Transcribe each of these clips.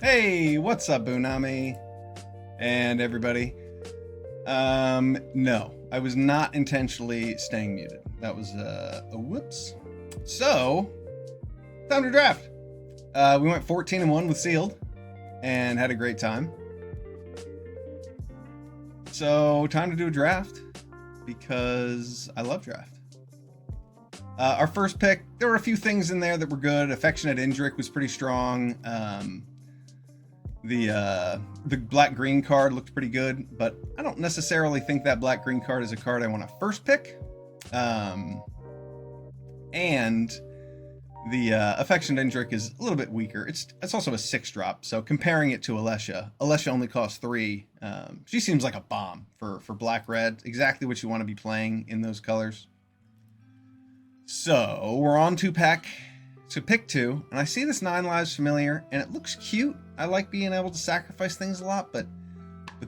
Hey, what's up, Bunami? And everybody. No, I was not intentionally staying muted. That was a whoops. So, time to draft. We went 14-1 with Sealed and had a great time. So, time to do a draft because I love draft. Our first pick, there were a few things in there that were good. Affectionate Indrik was pretty strong. The black-green card looked pretty good, but I don't necessarily think that black-green card is a card I want to first pick. And the Affectionate Indrik is a little bit weaker. It's also a 6-drop, so comparing it to Alessia only costs 3. She seems like a bomb for black-red, exactly what you want to be playing in those colors. So we're on to pick 2, and I see this 9 lives familiar, and it looks cute. I like being able to sacrifice things a lot, but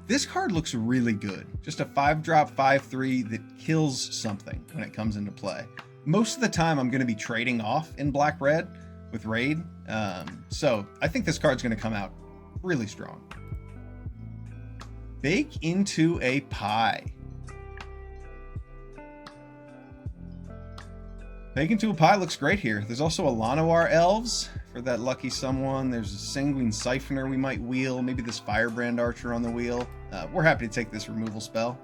this card looks really good. Just a 5-drop, 5/3 that kills something when it comes into play. Most of the time, I'm going to be trading off in black-red with Raid, so I think this card's going to come out really strong. Bake into a Pie. Bake into a Pie looks great here. There's also a Llanowar Elves for that lucky someone. There's a Sanguine Siphoner we might wheel. Maybe this Firebrand Archer on the wheel. We're happy to take this removal spell.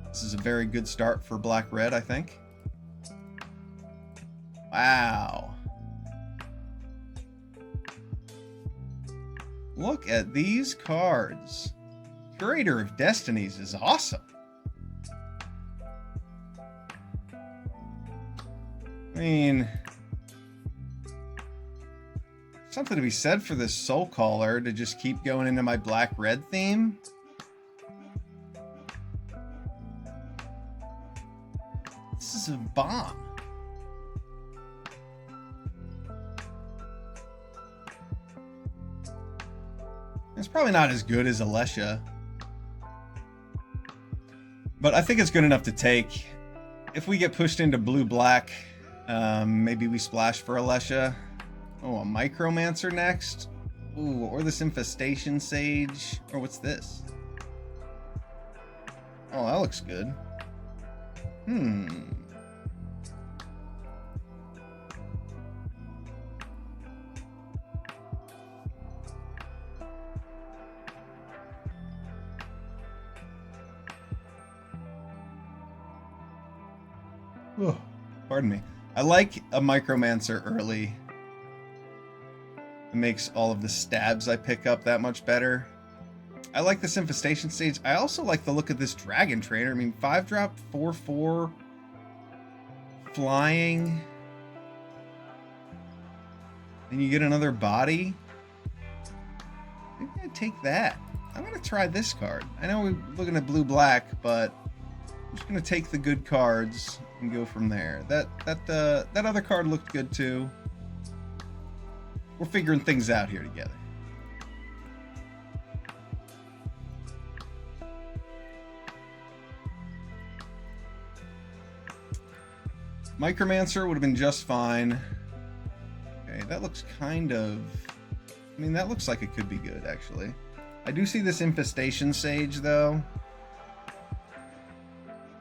This is a very good start for black-red, I think. Wow. Look at these cards. Curator of Destinies is awesome. I mean, something to be said for this Soul Caller to just keep going into my black-red theme. This is a bomb. It's probably not as good as Alessia, but I think it's good enough to take. If we get pushed into blue-black, maybe we splash for Alessia. Oh, a Micromancer next. Ooh, or this Infestation Sage. Or what's this? Oh, that looks good. Oh, pardon me. I like a Micromancer early. It makes all of the stabs I pick up that much better. I like this Infestation Stage. I also like the look of this Dragon Trainer. I mean, 5-drop, 4/4, flying. And you get another body. Maybe I take that. I'm going to try this card. I know we're looking at blue-black, but I'm just going to take the good cards and go from there. That other card looked good too. We're figuring things out here together. Micromancer would have been just fine. Okay, that looks kind of... I mean, that looks like it could be good, actually. I do see this Infestation Sage, though.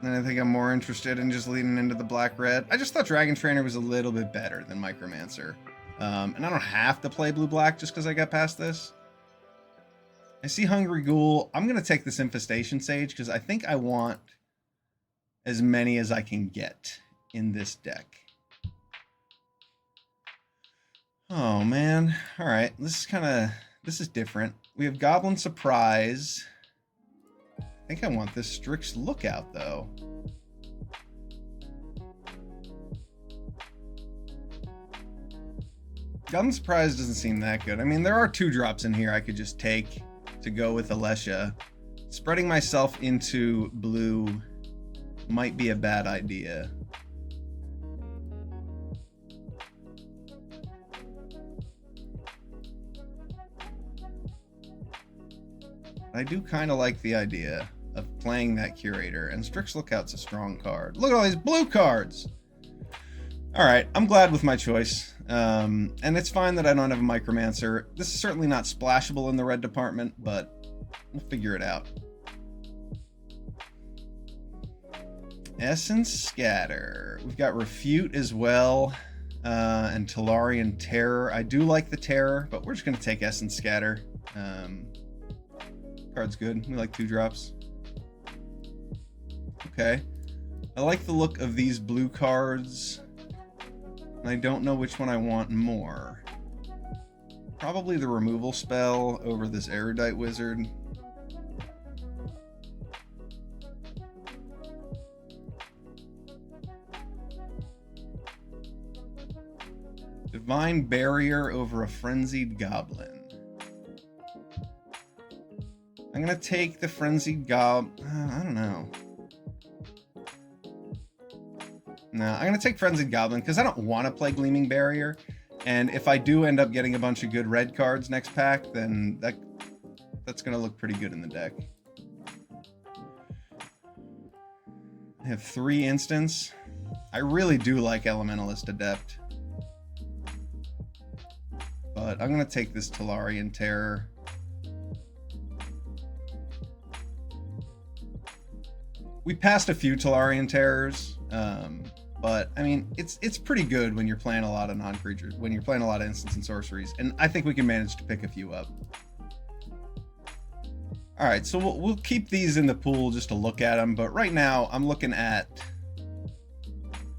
And I think I'm more interested in just leading into the black-red. I just thought Dragon Trainer was a little bit better than Micromancer. And I don't have to play blue-black just because I got past this. I see Hungry Ghoul. I'm going to take this Infestation Sage because I think I want as many as I can get in this deck. Oh, man. All right. This is different. We have Goblin Surprise. I think I want this Strix Lookout, though. Goblin Surprise doesn't seem that good. I mean, there are 2-drops in here I could just take to go with Alessia. Spreading myself into blue might be a bad idea. I do kind of like the idea of playing that Curator, and Strix Lookout's a strong card. Look at all these blue cards! Alright, I'm glad with my choice. And it's fine that I don't have a Micromancer. This is certainly not splashable in the red department, but we'll figure it out. Essence Scatter. We've got Refute as well, and Tolarian Terror. I do like the Terror, but we're just going to take Essence Scatter. Card's good. We like 2-drops. Okay. I like the look of these blue cards, and I don't know which one I want more. Probably the removal spell over this Erudite Wizard. Divine Barrier over a Frenzied Goblin. I'm going to take the Frenzied Goblin. I don't know. No, I'm going to take Frenzied Goblin because I don't want to play Gleaming Barrier. And if I do end up getting a bunch of good red cards next pack, then that's going to look pretty good in the deck. I have 3 instants. I really do like Elementalist Adept. But I'm going to take this Tolarian Terror. We passed a few Tolarian Terrors, but I mean, it's pretty good when you're playing a lot of non-creatures, when you're playing a lot of instants and sorceries, and I think we can manage to pick a few up. All right, so we'll keep these in the pool just to look at them, but right now I'm looking at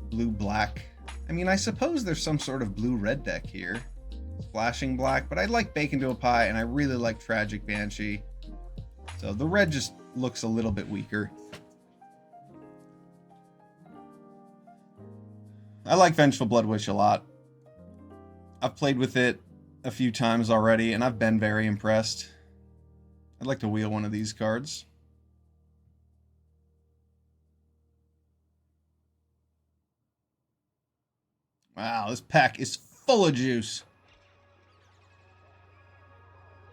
blue-black. I mean, I suppose there's some sort of blue-red deck here. Splashing black, but I like Bake Into a Pie, and I really like Tragic Banshee. So the red just looks a little bit weaker. I like Vengeful Blood Wish a lot. I've played with it a few times already, and I've been very impressed. I'd like to wheel one of these cards. Wow, this pack is full of juice.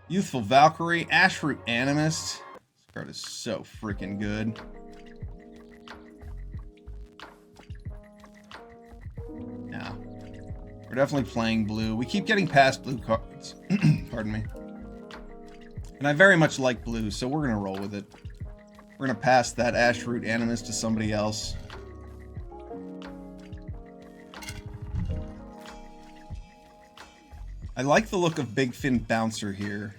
Youthful Valkyrie, Ashroot Animist. This card is so freaking good. Yeah. We're definitely playing blue. We keep getting past blue cards. Pardon me. And I very much like blue, so we're going to roll with it. We're going to pass that Ashroot Animist to somebody else. I like the look of Big Fin Bouncer here.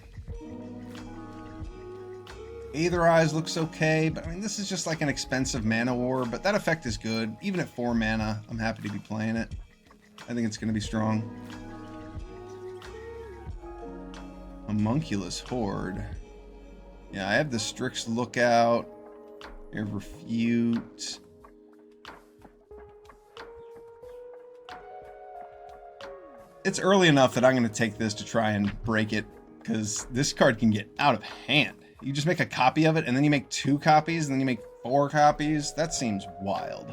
Aether Eyes looks okay, but I mean, this is just like an expensive mana war, but that effect is good. Even at 4 mana, I'm happy to be playing it. I think it's going to be strong. Homunculus Horde. Yeah, I have the Strix Lookout. I have Refute. It's early enough that I'm going to take this to try and break it, because this card can get out of hand. You just make a copy of it, and then you make 2 copies, and then you make 4 copies. That seems wild.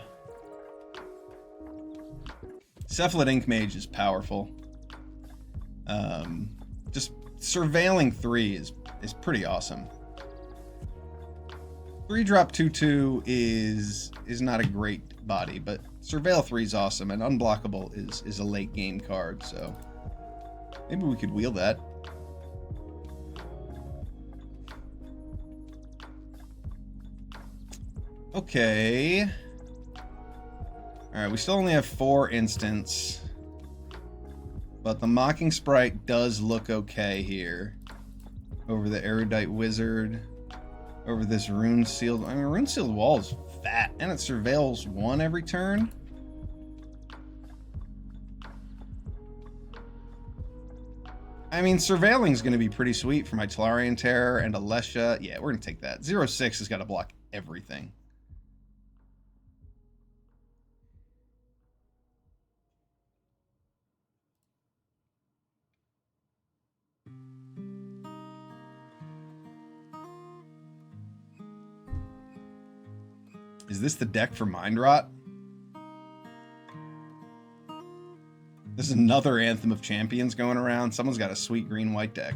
Cephalid Ink Mage is powerful. Just surveilling 3 is pretty awesome. 3-drop 2/2 is not a great body, but Surveil 3 is awesome, and Unblockable is a late game card, so maybe we could wheel that. Okay. Alright, we still only have 4 instants. But the Mocking Sprite does look okay here. Over the Erudite Wizard. Over this Rune Sealed... I mean, Rune Sealed Wall is fat. And it surveils 1 every turn. I mean, surveilling is going to be pretty sweet for my Tolarian Terror and Alesha. Yeah, we're going to take that. 0/6 has got to block everything. Is this the deck for Mind Rot? This is another Anthem of Champions going around. Someone's got a sweet green-white deck.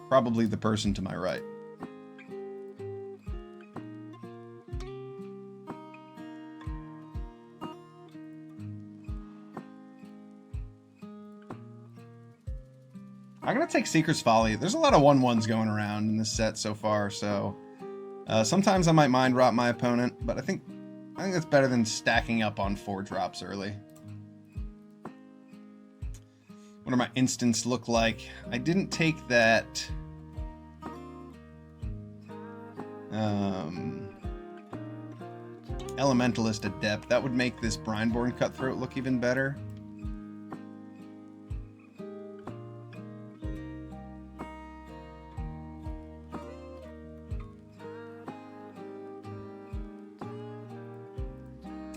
Probably the person to my right. I'm going to take Seeker's Folly. There's a lot of 1/1s going around in this set so far, so sometimes I might mind rot my opponent, but I think that's better than stacking up on 4 drops early. What do my instants look like? I didn't take that Elementalist Adept. That would make this Brineborn Cutthroat look even better.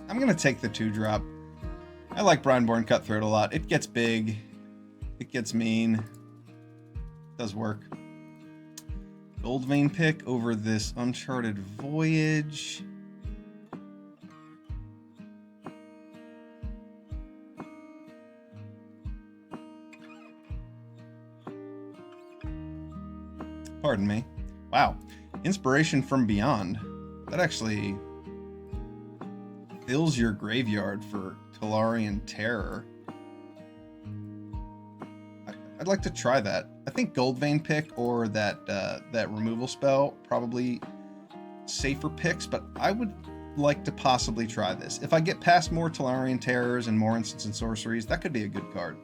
I'm going to take the 2-drop. I like Brineborn Cutthroat a lot. It gets big. It gets mean. It does work. Goldvein pick over this Uncharted Voyage. Pardon me. Wow. Inspiration from Beyond. That actually fills your graveyard for Tolarian Terror. I'd like to try that. I think Goldvein pick or that removal spell probably safer picks, but I would like to possibly try this. If I get past more Tolarian Terrors and more Instants and Sorceries, that could be a good card.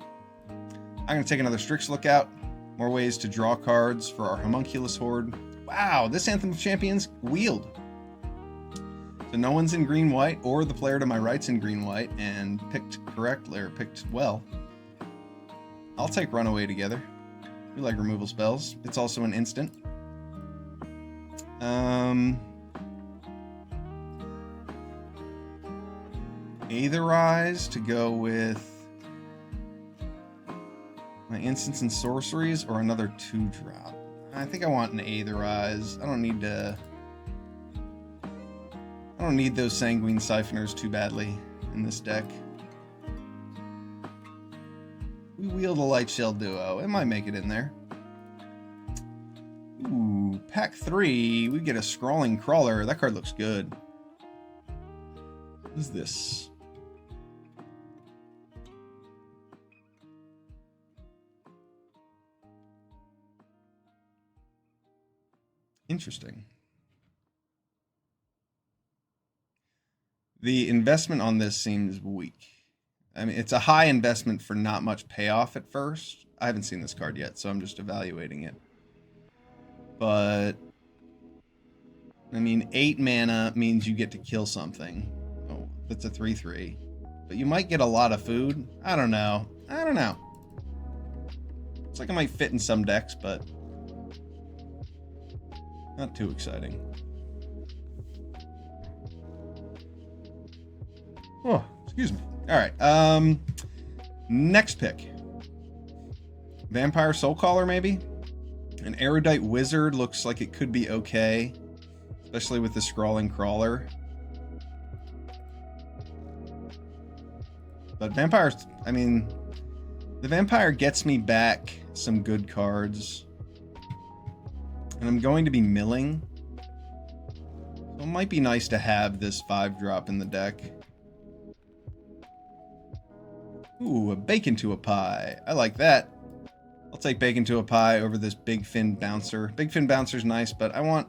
I'm going to take another Strix Lookout. More ways to draw cards for our Homunculus Horde. Wow, this Anthem of Champions wheeled. So no one's in green-white, or the player to my right's in green-white, and picked correctly, or picked well. I'll take Runaway Together. We like removal spells. It's also an instant. Aetherize to go with my instants and sorceries, or another 2-drop. I think I want an Aetherize. I don't need those Sanguine Siphoners too badly in this deck. We wield a Light Shell Duo. It might make it in there. Ooh, pack 3. We get a Scrawling Crawler. That card looks good. What is this? Interesting. The investment on this seems weak. I mean, it's a high investment for not much payoff at first. I haven't seen this card yet, so I'm just evaluating it. But, I mean, 8 mana means you get to kill something. Oh, that's a 3/3. But you might get a lot of food. I don't know. It's like it might fit in some decks, but not too exciting. Oh, excuse me. All right. Next pick. Vampire Soulcaller, maybe? An Erudite Wizard looks like it could be okay, especially with the Scrawling Crawler. But Vampires, I mean, the Vampire gets me back some good cards. And I'm going to be milling. So it might be nice to have this 5-drop in the deck. Ooh, a Bacon to a Pie. I like that. I'll take Bacon to a Pie over this Big Fin Bouncer. Big Fin Bouncer's nice, but I want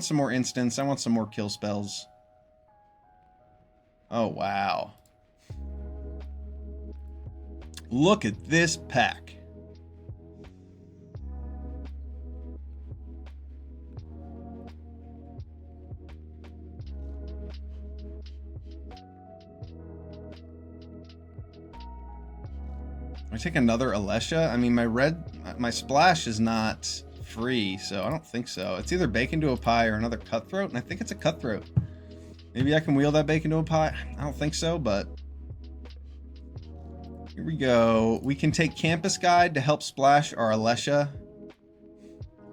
some more instants. I want some more kill spells. Oh, wow. Look at this pack. I take another Alesha? I mean, my splash is not free, so I don't think so. It's either Bacon to a Pie or another Cutthroat, and I think it's a Cutthroat. Maybe I can wheel that Bacon to a Pie. I don't think so, but here we go. We can take Campus Guide to help splash our Alesha,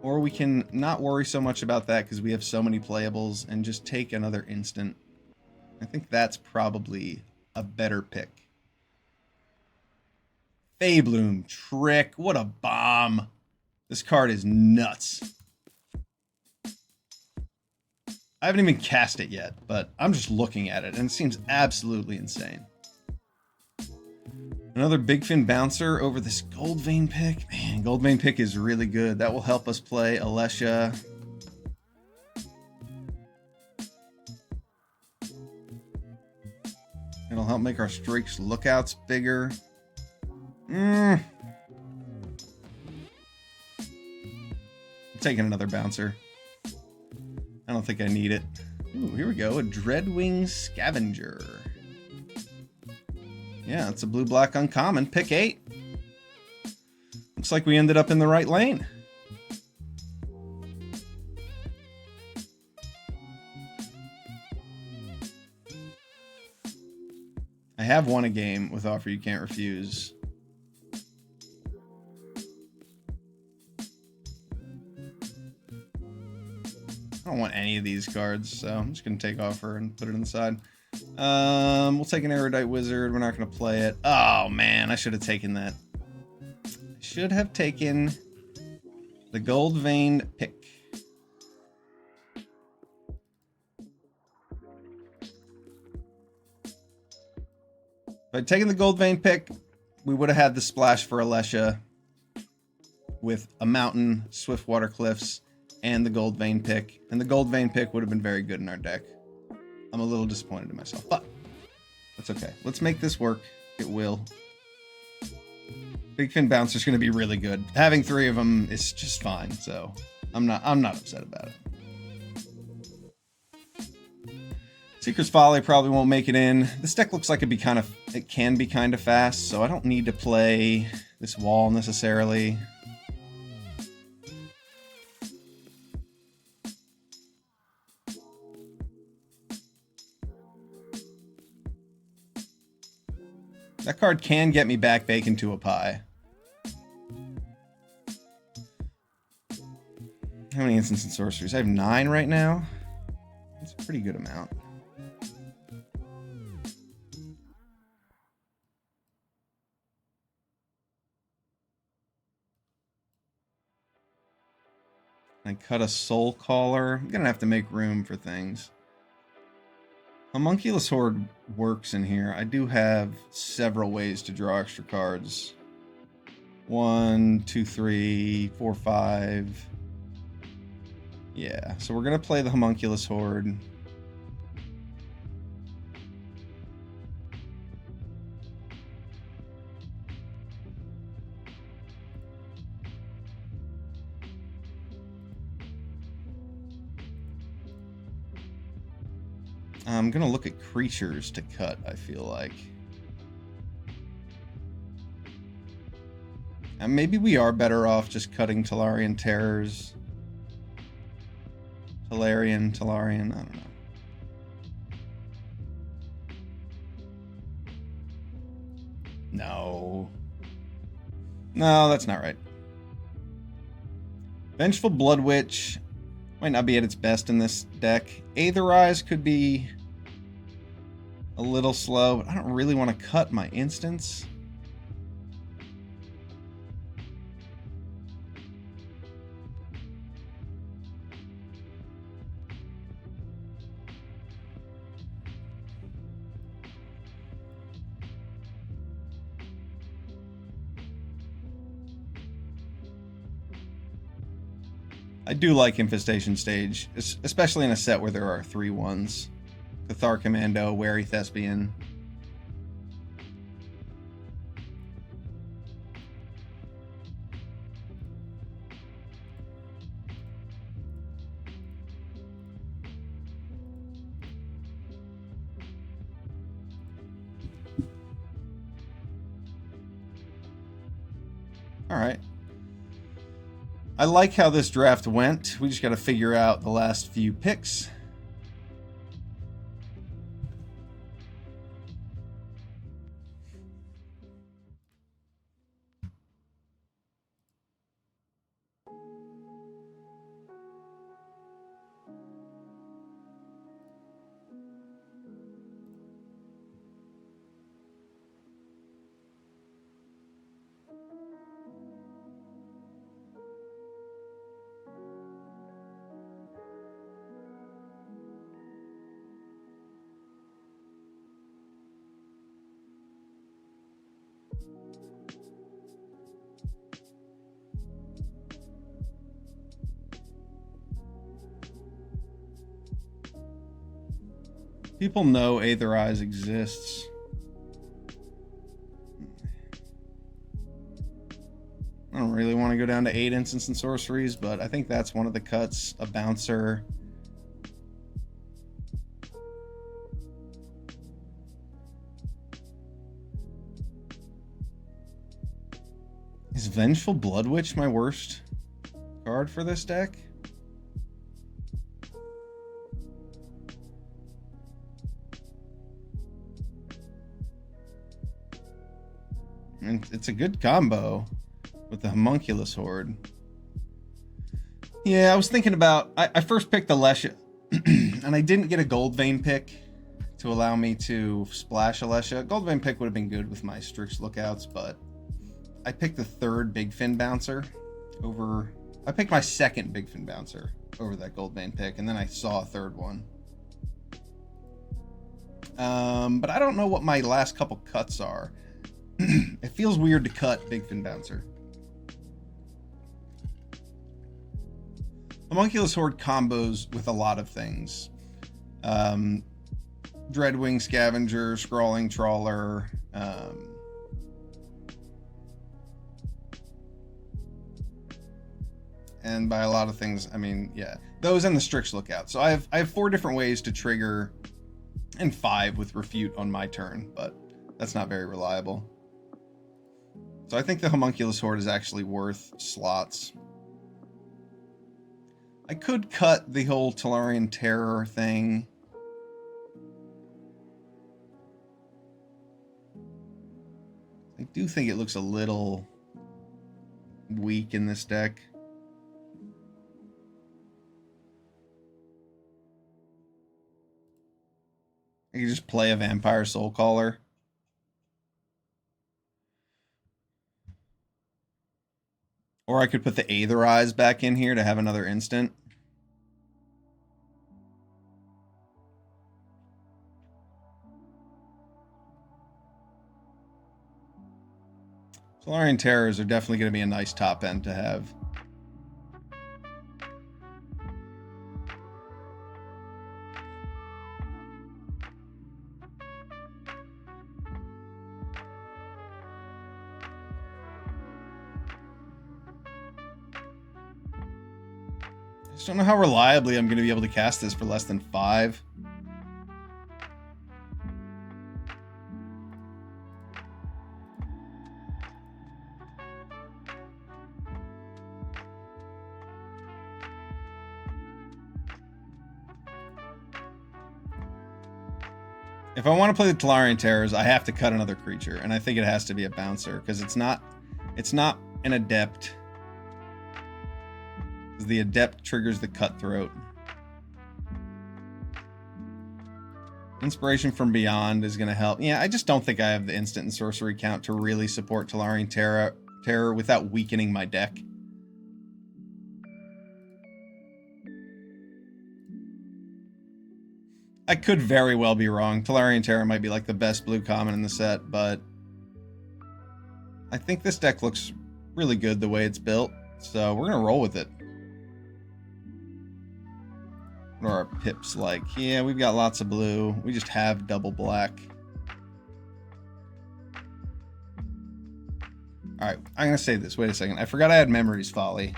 or we can not worry so much about that because we have so many playables and just take another instant. I think that's probably a better pick. Feybloom Trick. What a bomb. This card is nuts. I haven't even cast it yet, but I'm just looking at it and it seems absolutely insane. Another Big Fin Bouncer over this Gold Vein pick. Man, Gold Vein pick is really good. That will help us play Alessia. It'll help make our Strake's lookouts bigger. I'm taking another Bouncer. I don't think I need it. Ooh, here we go. A Dreadwing Scavenger. Yeah, it's a blue-black uncommon. Pick 8. Looks like we ended up in the right lane. I have won a game with Offer You Can't Refuse. I don't want any of these cards, so I'm just going to take Offer and put it inside. We'll take an Erudite Wizard. We're not going to play it. Oh, man, I should have taken that. I should have taken the Gold Vein pick. If I'd taken the Gold Vein pick, we would have had the splash for Alessia with a Mountain, Swiftwater Cliffs, and the Gold Vein pick. And the Gold Vein pick would have been very good in our deck. I'm a little disappointed in myself, but that's okay. Let's make this work. It will. Big Fin Bouncer is going to be really good. Having 3 of them is just fine, so I'm not upset about it. Seeker's Folly probably won't make it in. This deck looks like it can be kind of fast, so I don't need to play this wall necessarily. That card can get me back bacon to a pie. How many instants and sorceries? I have 9 right now. That's a pretty good amount. I cut a Soul Caller. I'm gonna have to make room for things. Homunculus Horde works in here. I do have several ways to draw extra cards. 1, 2, 3, 4, 5. Yeah, so we're gonna play the Homunculus Horde. I'm gonna look at creatures to cut, I feel like. And maybe we are better off just cutting Tolarian Terrors. Tolarian, I don't know. No, that's not right. Vengeful Blood Witch might not be at its best in this deck. Aetherize could be a little slow, but I don't really want to cut my instance. I do like Infestation Stage, especially in a set where there are 3 ones. Cathar Commando, Wary Thespian. All right. I like how this draft went. We just got to figure out the last few picks. People know Aether Eyes exists. I don't really want to go down to 8 instants and sorceries, but I think that's one of the cuts. A bouncer. Is Vengeful Blood Witch my worst card for this deck? And it's a good combo with the Homunculus Horde. Yeah, I was thinking about... I first picked the Lesha, and I didn't get a Gold Vein pick to allow me to splash a Lesha. Gold Vein pick would have been good with my Strix Lookouts, but I picked the third Big Fin Bouncer over... I picked my second Big Fin Bouncer over that Gold Vein pick, and then I saw a third one. But I don't know what my last couple cuts are. It feels weird to cut Big Fin Bouncer. Homunculus Horde combos with a lot of things. Dreadwing Scavenger, Scrawling Trawler, and by a lot of things, I mean, yeah, those and the Strix Lookout. So I have 4 different ways to trigger, and 5 with Refute on my turn, but that's not very reliable. So I think the Homunculus Horde is actually worth slots. I could cut the whole Tolarian Terror thing. I do think it looks a little weak in this deck. I could just play a Vampire Soulcaller. Or I could put the Aether Eyes back in here to have another instant. Tolarian Terrors are definitely going to be a nice top end to have. I just don't know how reliably I'm going to be able to cast this for less than 5. If I want to play the Tolarian Terrors, I have to cut another creature, and I think it has to be a bouncer, because it's not an Adept. The Adept triggers the Cutthroat. Inspiration from Beyond is going to help. Yeah, I just don't think I have the instant and sorcery count to really support Tolarian Terror without weakening my deck. I could very well be wrong. Tolarian Terror might be like the best blue common in the set, but I think this deck looks really good the way it's built, so we're going to roll with it. What are our pips like? Yeah, we've got lots of blue. We just have double black. Alright, I'm going to say this. Wait a second. I forgot I had Memory's Folly.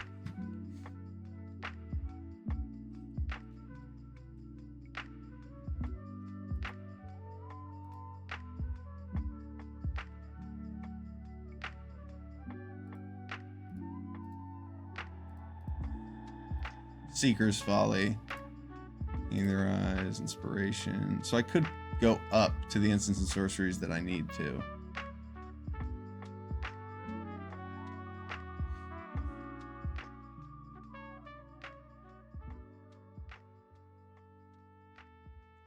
Seeker's Folly. Aether Eyes, Inspiration. So I could go up to the instants and sorceries that I need to. It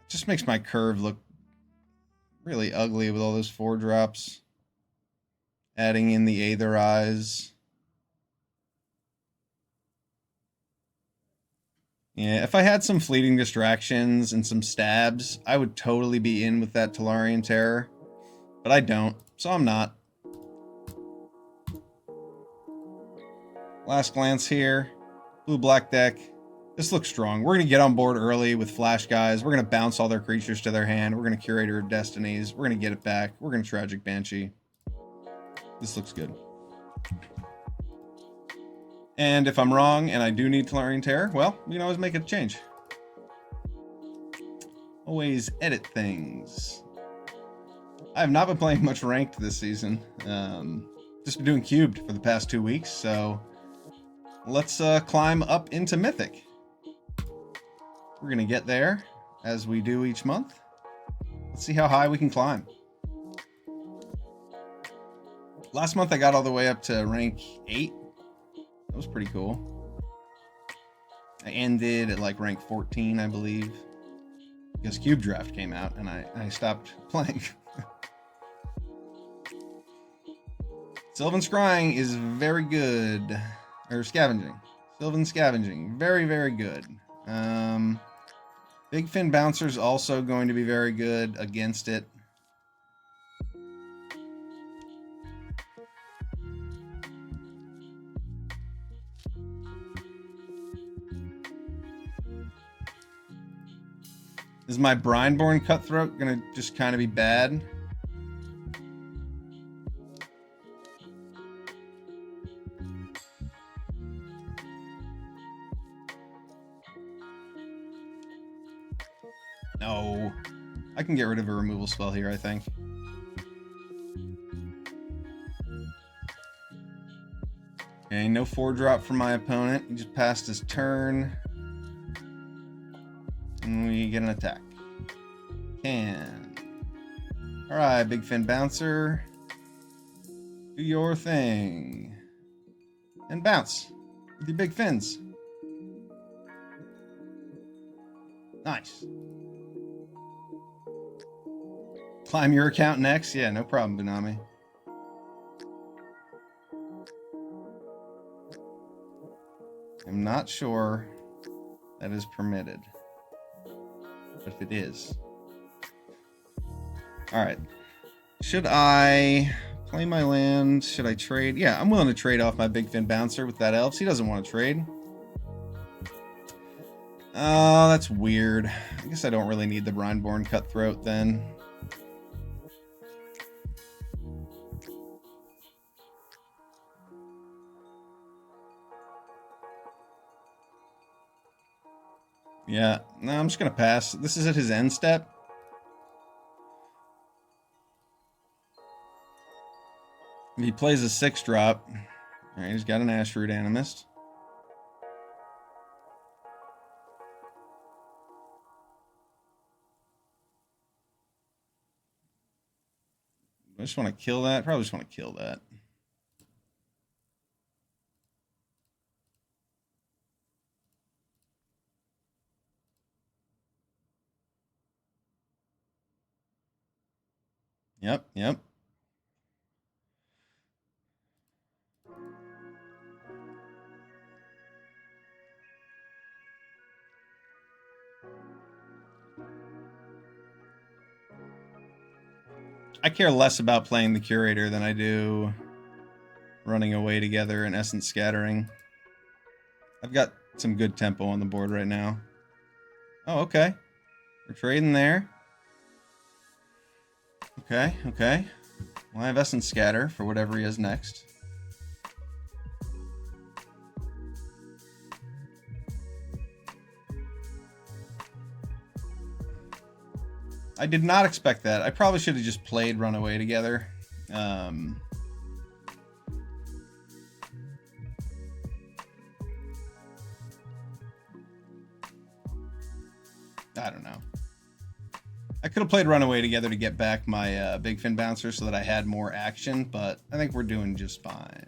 just makes my curve look really ugly with all those 4-drops. Adding in the Aether Eyes. Yeah, if I had some fleeting distractions and some stabs, I would totally be in with that Tolarian Terror. But I don't, so I'm not. Last glance here. Blue-black deck. This looks strong. We're going to get on board early with Flash Guys. We're going to bounce all their creatures to their hand. We're going to Curator of Destinies. We're going to get it back. We're going to Tragic Banshee. This looks good. And if I'm wrong and I do need Tolarian Terror, well, we can always make a change. Always edit things. I have not been playing much ranked this season. Just been doing cubed for the past 2 weeks, so let's climb up into Mythic. We're gonna get there as we do each month. Let's see how high we can climb. Last month I got all the way up to rank 8. That was pretty cool. I ended at like rank 14, I believe, because Cube Draft came out and I stopped playing. Sylvan Scrying is very good. Or Scavenging. Sylvan Scavenging. Very, very good. Big Fin Bouncer's also going to be very good against it. Is my Brineborn Cutthroat gonna just kind of be bad? No. I can get rid of a removal spell here, I think. Okay, no 4-drop from my opponent. He just passed his turn. And we get an attack. Can. Alright, Big Fin Bouncer. Do your thing. And bounce. With your big fins. Nice. Climb your account next? Yeah, no problem, Benami. I'm not sure that is permitted. But if it is. Alright. Should I play my land? Should I trade? Yeah, I'm willing to trade off my Big Fin Bouncer with that Elves. He doesn't want to trade. Oh, that's weird. I guess I don't really need the Brineborn Cutthroat then. Yeah, no, I'm just going to pass. This is at his end step. He plays a 6-drop. Alright, he's got an Ashroot Animist. I just want to kill that. Probably just want to kill that. Yep. I care less about playing the Curator than I do running away together and Essence Scattering. I've got some good tempo on the board right now. Oh, okay. We're trading there. Okay. Well, I have Essence Scatter for whatever he has next. I did not expect that. I probably should have just played Runaway together. I don't know. I could have played Runaway together to get back my Big Fin Bouncer so that I had more action, but I think we're doing just fine.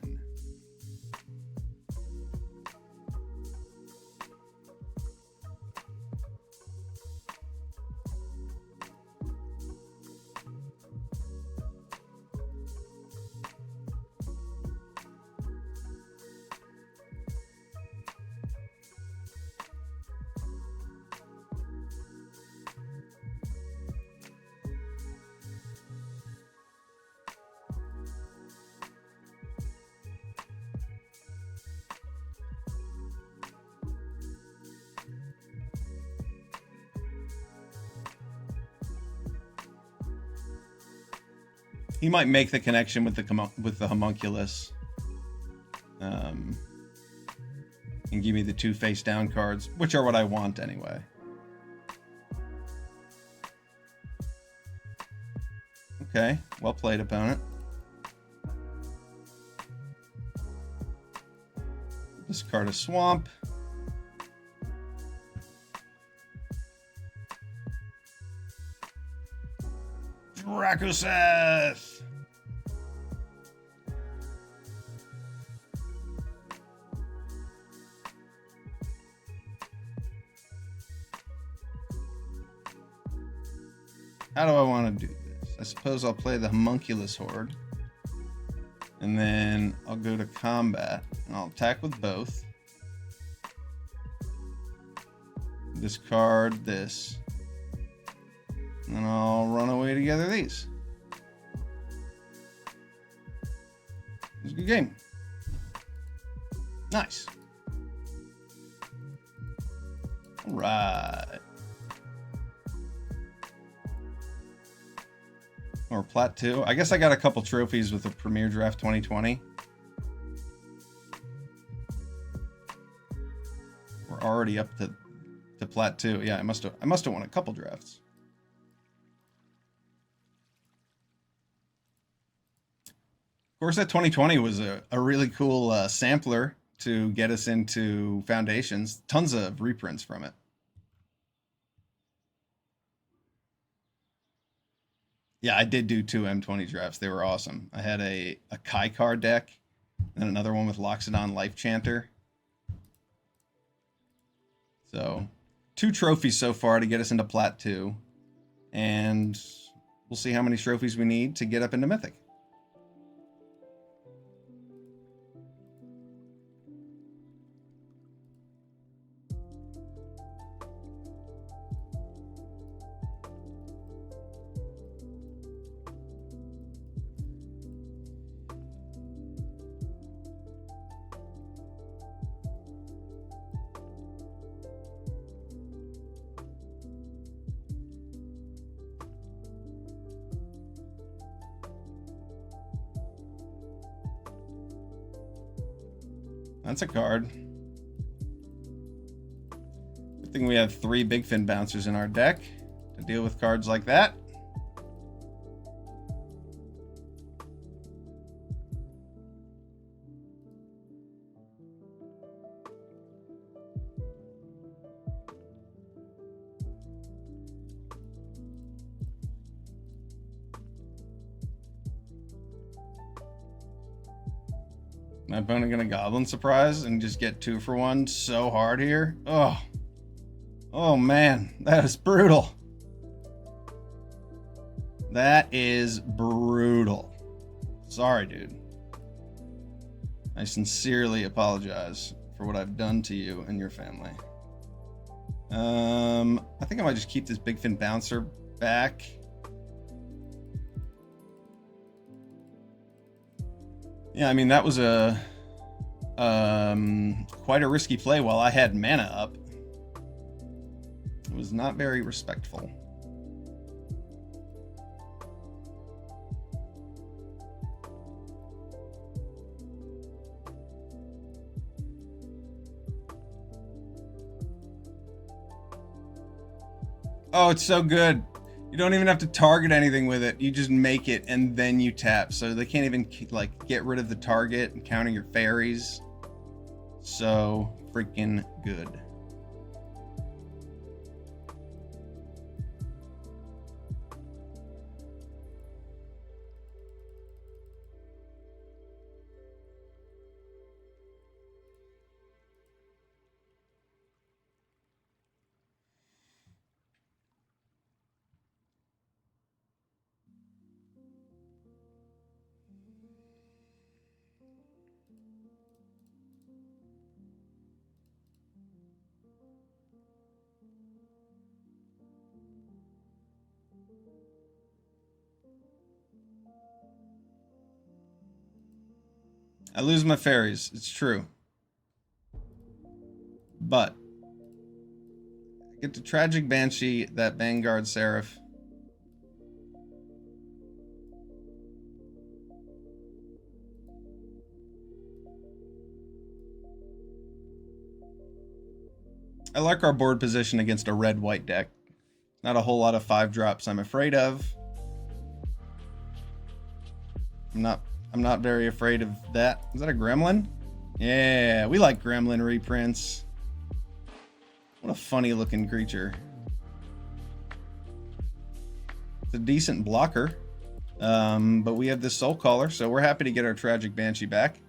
He might make the connection with the homunculus. And give me the 2 face down cards, which are what I want anyway. Okay, well played, opponent. Discard a swamp. Drakuseth! How do I want to do this? I suppose I'll play the Homunculus Horde. And then I'll go to combat. And I'll attack with both. Discard this. And then I'll run away together these. It was a good game. Nice. All right. Or Plat 2. I guess I got a couple trophies with the Premier Draft 2020. We're already up to Plat 2. Yeah, I must have won a couple drafts. Of course, that 2020 was a really cool sampler to get us into Foundations. Tons of reprints from it. Yeah, I did do 2 M20 drafts. They were awesome. I had a Kai card deck and another one with Loxodon Life Chanter. So 2 trophies so far to get us into Plat 2. And we'll see how many trophies we need to get up into Mythic. That's a card. Good thing we have 3 Big Fin Bouncers in our deck to deal with cards like that. My opponent gonna Goblin Surprise and just get 2 for 1 so hard here. Oh man, that is brutal. That is brutal. Sorry, dude. I sincerely apologize for what I've done to you and your family. I think I might just keep this Big Fin Bouncer back. Yeah, I mean, that was quite a risky play while I had mana up. It was not very respectful. Oh, it's so good. You don't even have to target anything with it. You just make it and then you tap. So they can't even like get rid of the target and counter your fairies. So freaking good. I lose my fairies, it's true. But I get to Tragic Banshee that Vanguard Seraph. I like our board position against a red-white deck. Not a whole lot of 5-drops I'm afraid of. I'm not very afraid of that. Is that a gremlin? Yeah, we like gremlin reprints. What a funny looking creature. It's a decent blocker. But we have this Soul Caller, so we're happy to get our Tragic Banshee back.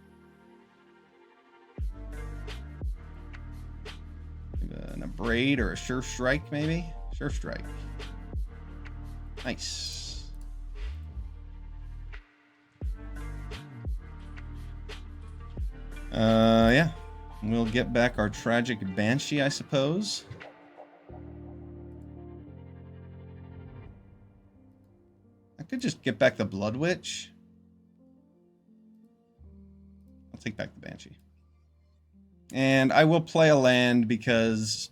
An Abrade or a Sure Strike, maybe? Sure Strike. Nice. Yeah. We'll get back our Tragic Banshee, I suppose. I could just get back the Blood Witch. I'll take back the Banshee. And I will play a land because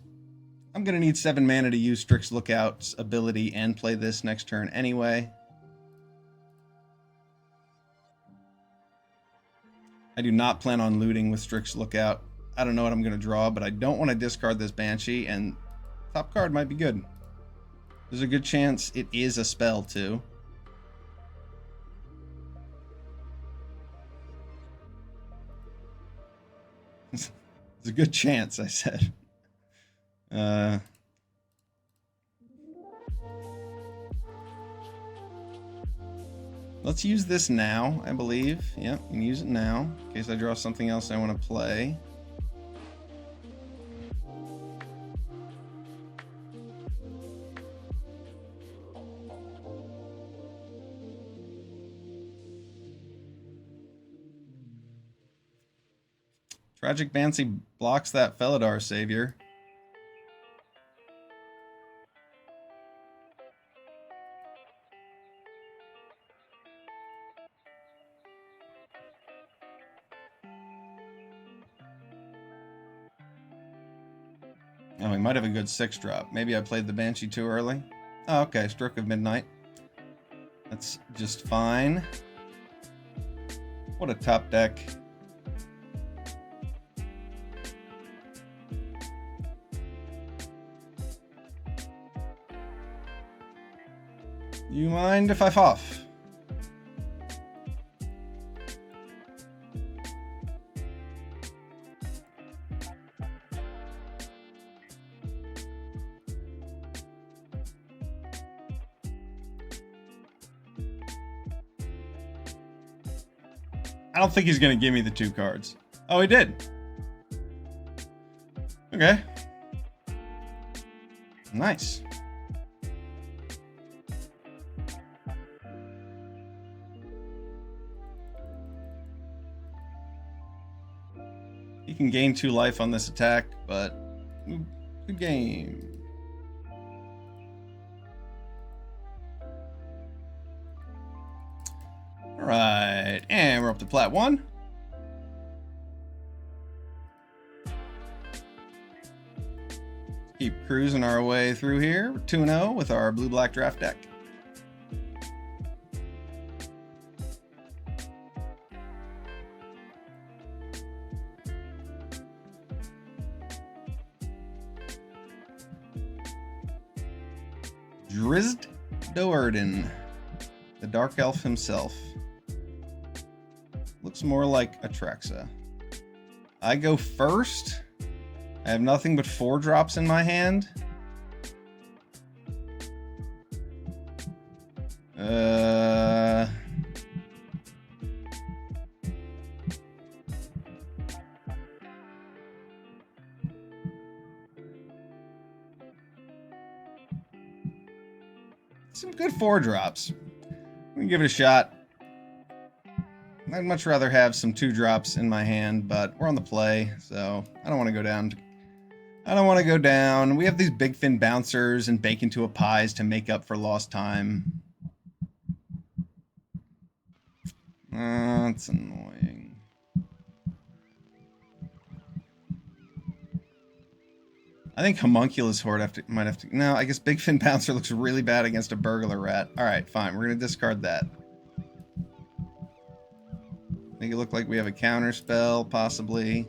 I'm going to need 7 mana to use Strix Lookout's ability and play this next turn anyway. I do not plan on looting with Strix Lookout. I don't know what I'm going to draw, but I don't want to discard this Banshee, and top card might be good. There's a good chance it is a spell, too. There's a good chance, I said. Let's use this now, I believe. Yep, you can use it now, in case I draw something else I want to play. Tragic Banshee blocks that Felidar Savior. Oh, we might have a good 6-drop. Maybe I played the Banshee too early. Oh, okay, Stroke of Midnight. That's just fine. What a top deck. You mind if I off? I don't think he's going to give me the 2 cards. Oh, he did. Okay. Nice. He can gain 2 life on this attack, but good game. Alright, and we're up to plat 1. Keep cruising our way through here. We're 2-0 with our blue-black draft deck. Drizzt Do'Urden, the Dark Elf himself. Looks more like Atraxa. I go first. I have nothing but 4 drops in my hand. Some good 4 drops. We can give it a shot. I'd much rather have some 2 drops in my hand, but we're on the play, so I don't want to go down. I don't want to go down. We have these big fin bouncers and bake into a pies to make up for lost time. That's annoying. I think Homunculus Horde might have to... No, I guess Big Fin Bouncer looks really bad against a Burglar Rat. Alright, fine. We're going to discard that. Make it look like we have a counter spell, possibly.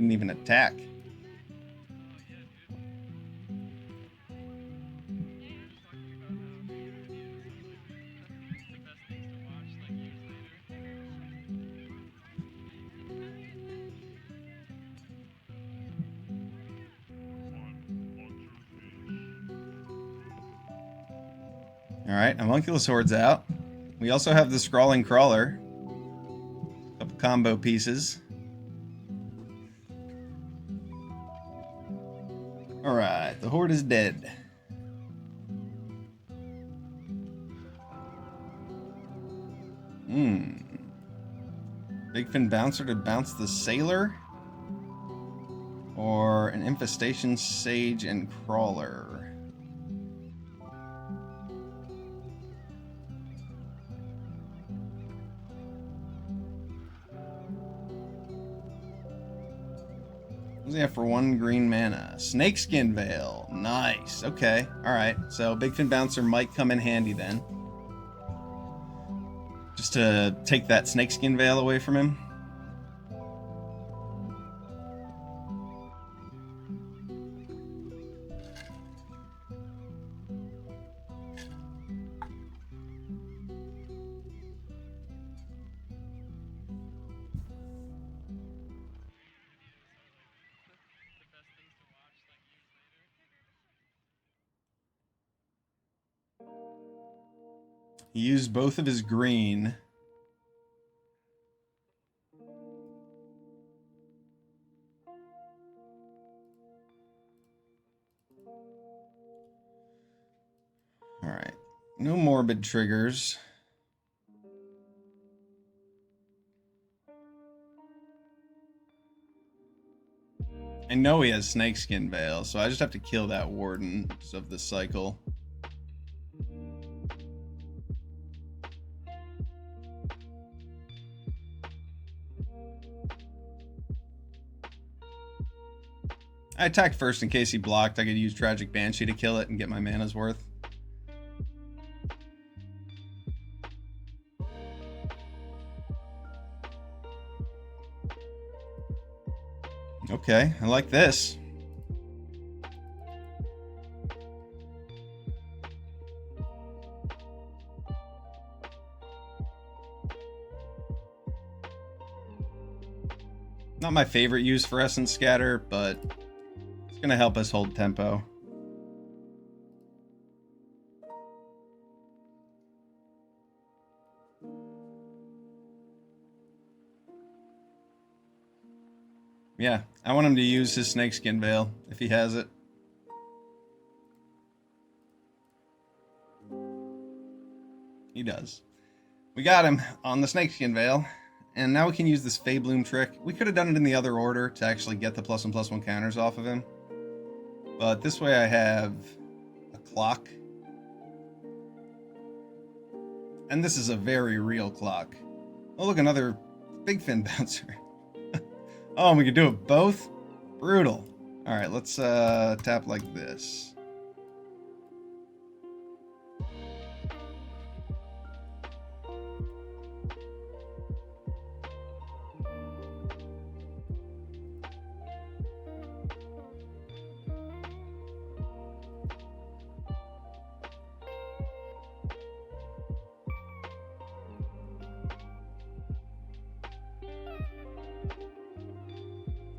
didn't even attack. Alright, Homunculus Horde's out. We also have the Scrawling Crawler. Couple combo pieces. Alright, the Horde is dead. Big Fin Bouncer to bounce the Sailor? Or an Infestation Sage and Crawler? What does he have for 1 green mana? Snakeskin Veil. Nice. Okay. Alright. So Big Fin Bouncer might come in handy then. Just to take that Snakeskin Veil away from him. He used both of his green. Alright. No morbid triggers. I know he has Snakeskin Veil, so I just have to kill that Warden of the cycle. I attacked first in case he blocked. I could use Tragic Banshee to kill it and get my mana's worth. Okay, I like this. Not my favorite use for Essence Scatter, but it's going to help us hold tempo. Yeah, I want him to use his Snakeskin Veil, if he has it. He does. We got him on the Snakeskin Veil, and now we can use this Feybloom trick. We could have done it in the other order to actually get the +1/+1 counters off of him. But this way I have a clock. And this is a very real clock. Oh, look, another Big Fin Bouncer. Oh, we can do it both? Brutal. Alright, let's tap like this.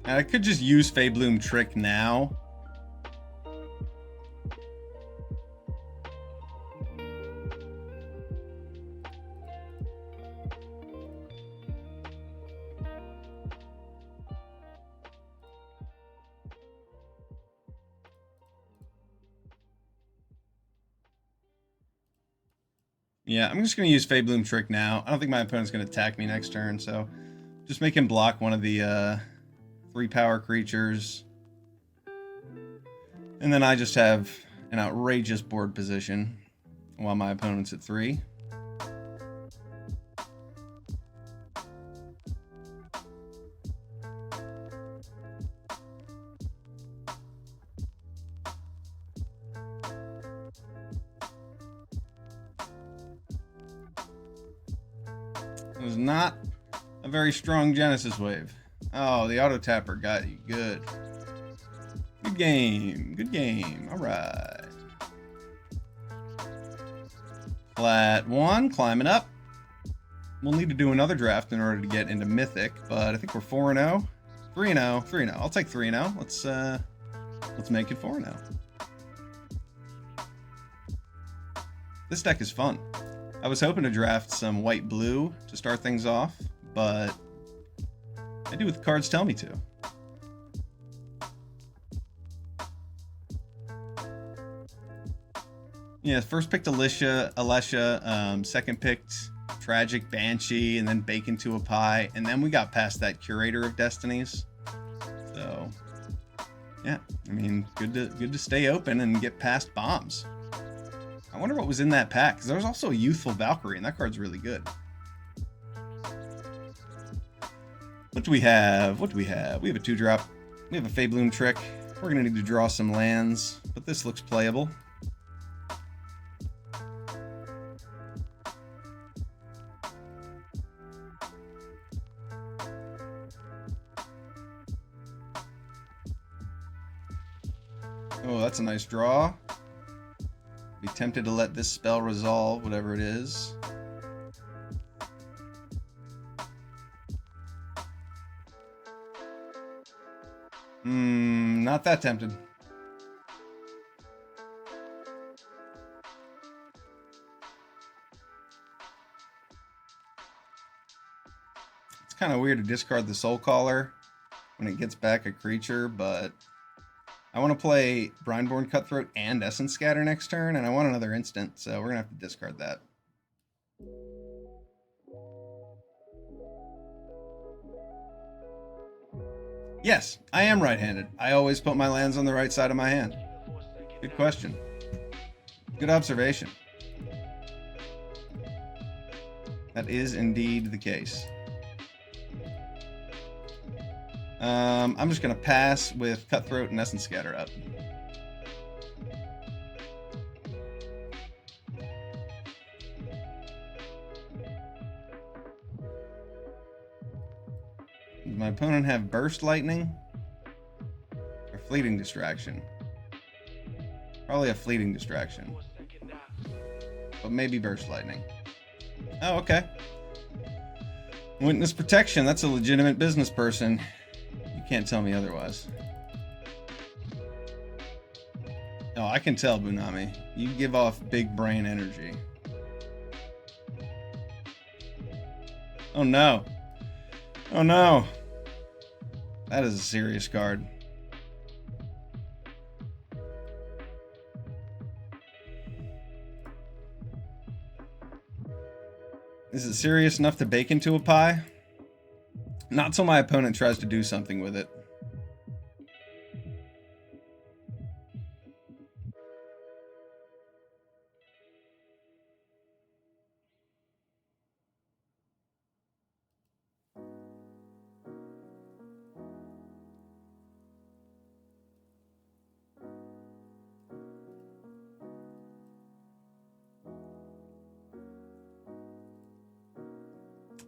I could just use Feybloom Trick now. Yeah, I'm just going to use Feybloom Trick now. I don't think my opponent's going to attack me next turn, so just make him block one of the 3 power creatures. And then I just have an outrageous board position while my opponent's at 3. It was not a very strong Genesis wave. Oh, the auto tapper got you. Good. Good game. Good game. All right. Flat 1, climbing up. We'll need to do another draft in order to get into Mythic, but I think we're 4-0. 3-0. 3-0. I'll take 3-0. Let's make it 4-0. This deck is fun. I was hoping to draft some white-blue to start things off, but I do what the cards tell me to. Yeah, first picked Alesha, second picked Tragic Banshee, and then Bake Into a Pie, and then we got past that Curator of Destinies. So, yeah, I mean, good to stay open and get past bombs. I wonder what was in that pack, because there was also a Youthful Valkyrie, and that card's really good. What do we have? What do we have? We have a 2-drop. We have a Fabloom Trick. We're going to need to draw some lands, but this looks playable. Oh, that's a nice draw. Be tempted to let this spell resolve, whatever it is. Not that tempted. It's kind of weird to discard the Soul Caller when it gets back a creature, but I want to play Brineborn Cutthroat and Essence Scatter next turn, and I want another instant, so we're going to have to discard that. Yes, I am right-handed. I always put my lands on the right side of my hand. Good question. Good observation. That is indeed the case. I'm just going to pass with Cutthroat and Essence Scatter up. Does my opponent have Burst Lightning? Or Fleeting Distraction? Probably a Fleeting Distraction. But maybe Burst Lightning. Oh, okay. Witness Protection. That's a legitimate business person. You can't tell me otherwise. Oh, I can tell, Bunami. You give off big brain energy. Oh no. Oh no. That is a serious card. Is it serious enough to bake into a pie? Not till my opponent tries to do something with it.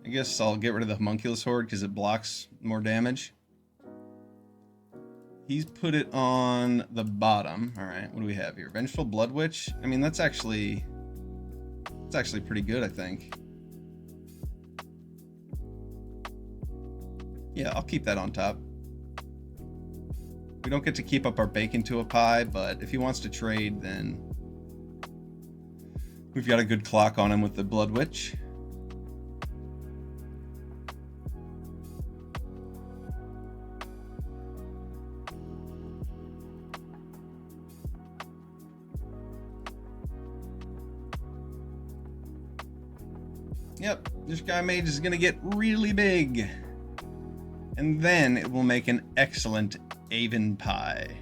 I guess I'll get rid of the Homunculus Horde because it blocks more damage. He's put it on the bottom. Alright, what do we have here? Vengeful Blood Witch? I mean, that's actually pretty good, I think. Yeah, I'll keep that on top. We don't get to keep up our bake into a pie, but if he wants to trade, then we've got a good clock on him with the Blood Witch. Yep, this guy mage is going to get really big. And then it will make an excellent Aven Pie.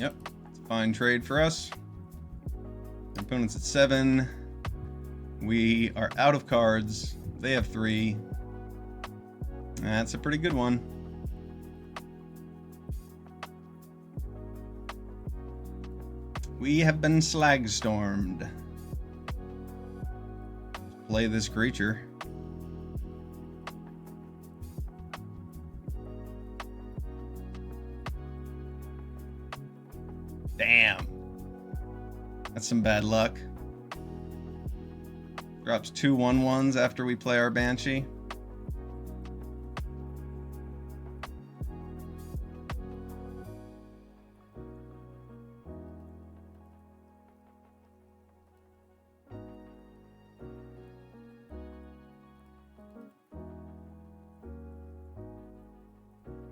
Yep, it's a fine trade for us. Our opponent's at 7. We are out of cards. They have 3. That's a pretty good one. We have been slag-stormed. Play this creature. Damn. That's some bad luck. Drops 2 1/1s after we play our Banshee.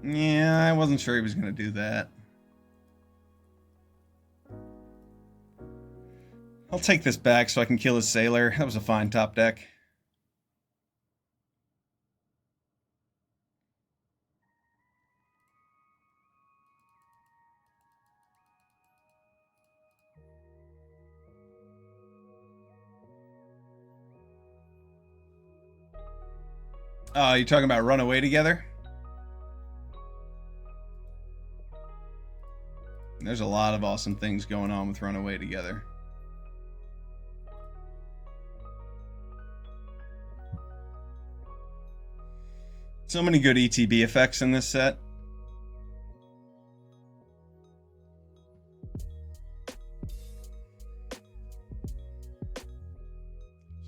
Yeah, I wasn't sure he was going to do that. I'll take this back so I can kill his sailor. That was a fine top deck. Oh, you talking about run away together? There's a lot of awesome things going on with Runaway together. So many good ETB effects in this set.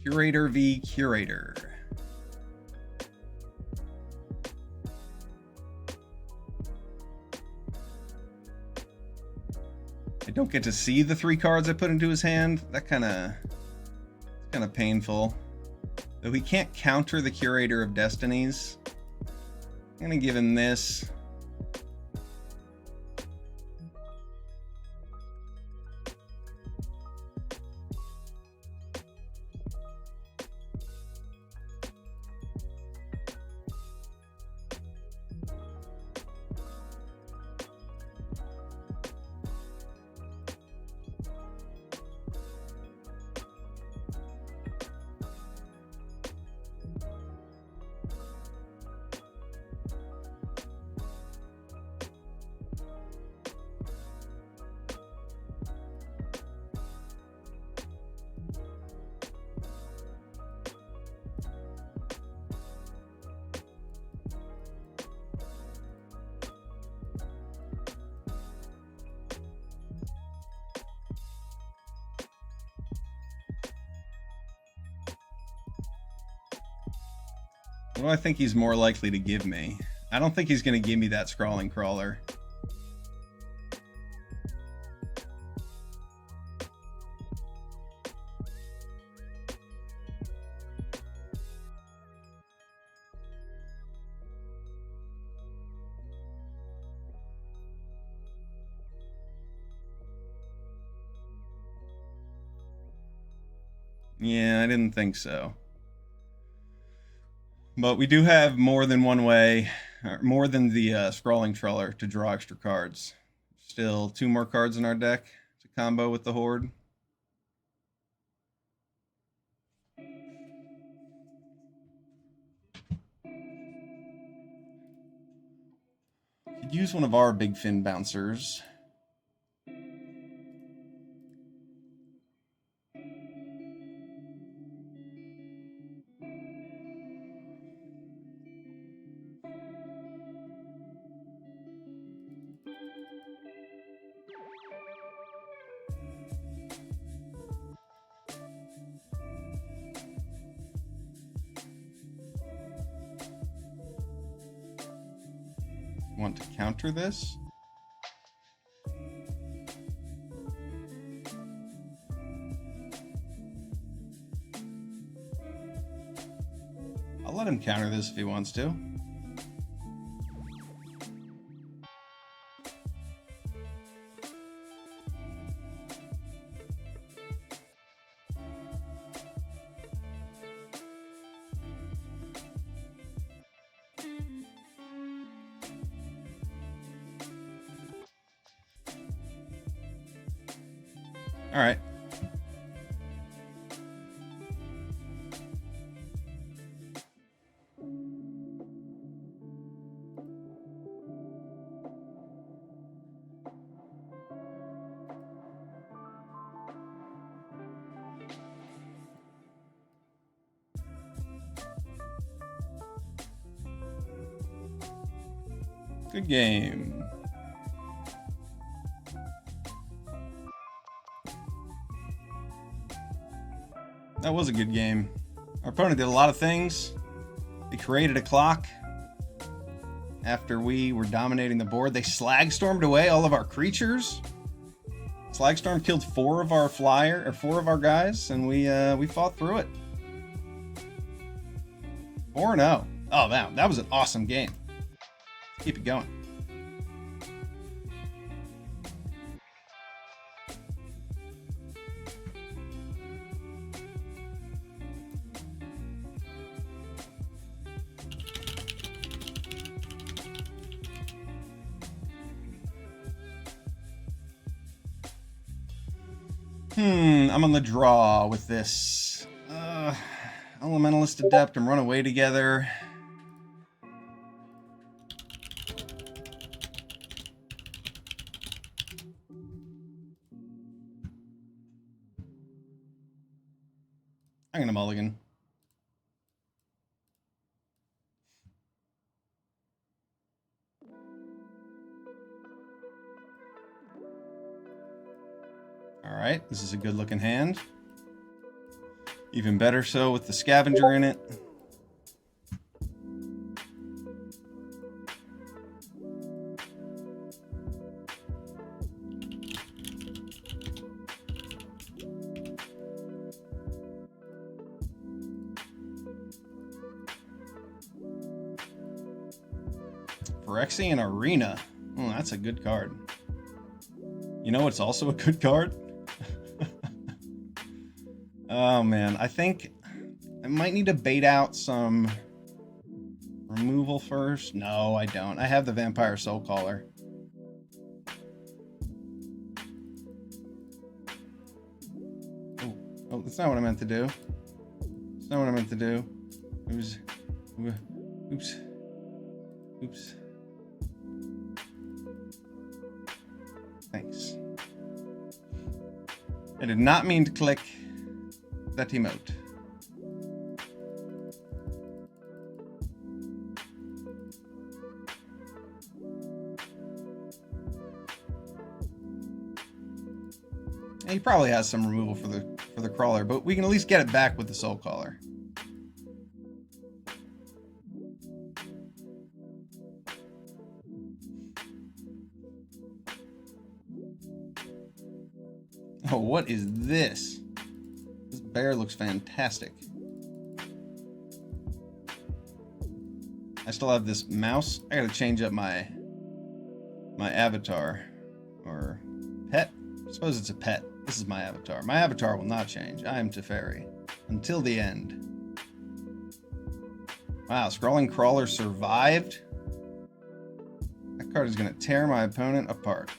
Curator v Curator. I don't get to see the 3 cards I put into his hand. That kind of painful. Though he can't counter the Curator of Destinies. I'm gonna give him this. What do I think he's more likely to give me? I don't think he's going to give me that Scrawling Crawler. Yeah, I didn't think so. But we do have more than one way, or more than the Scrawling Trawler to draw extra cards. Still 2 more cards in our deck to combo with the Horde. Could use one of our Big Fin bouncers. Want to counter this? I'll let him counter this if he wants to. All right. Good game. That was a good game. Our opponent did a lot of things. They created a clock. After we were dominating the board, they slag stormed away all of our creatures. Slag storm killed 4 of our guys, and we fought through it. 4-0. Oh man, that was an awesome game. Keep it going. I'm on the draw with this. Elementalist Adept and Run Away Together. I'm gonna mulligan. Alright, this is a good looking hand. Even better so with the Scavenger in it. Phyrexian Arena. Oh, that's a good card. You know what's also a good card? Oh man, I think I might need to bait out some removal first. No, I don't. I have the Vampire Soul Caller. Oh, that's not what I meant to do. That's not what I meant to do. Oops. Thanks. I did not mean to click that emote. And he probably has some removal for the crawler, but we can at least get it back with the Soul Caller. Oh, what is this? This bear looks fantastic. I still have this mouse. I gotta change up my avatar. Or pet? I suppose it's a pet. This is my avatar. My avatar will not change. I am Teferi. Until the end. Wow, Scrawling Crawler survived? That card is gonna tear my opponent apart.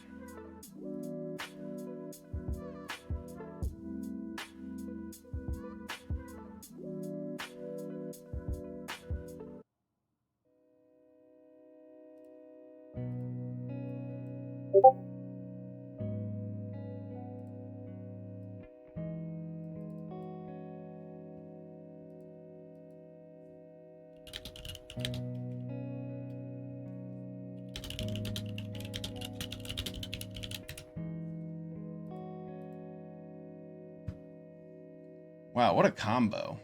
Wow, what a combo.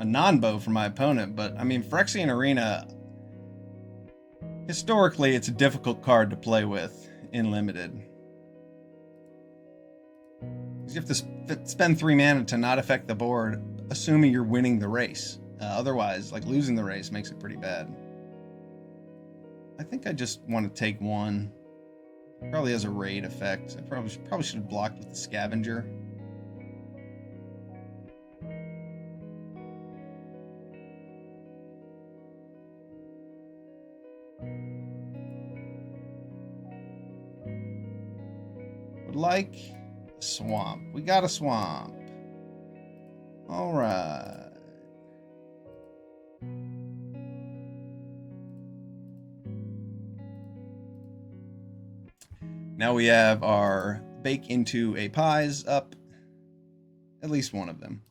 A non-bow for my opponent, but I mean, Phyrexian Arena, historically, it's a difficult card to play with in Limited. You have to spend 3 mana to not affect the board, assuming you're winning the race. Otherwise, like losing the race makes it pretty bad. I think I just want to take one. Probably has a raid effect. I probably should have blocked with the Scavenger. would like a swamp. We got a swamp. All right. Now we have our bake into a pies up. At least one of them.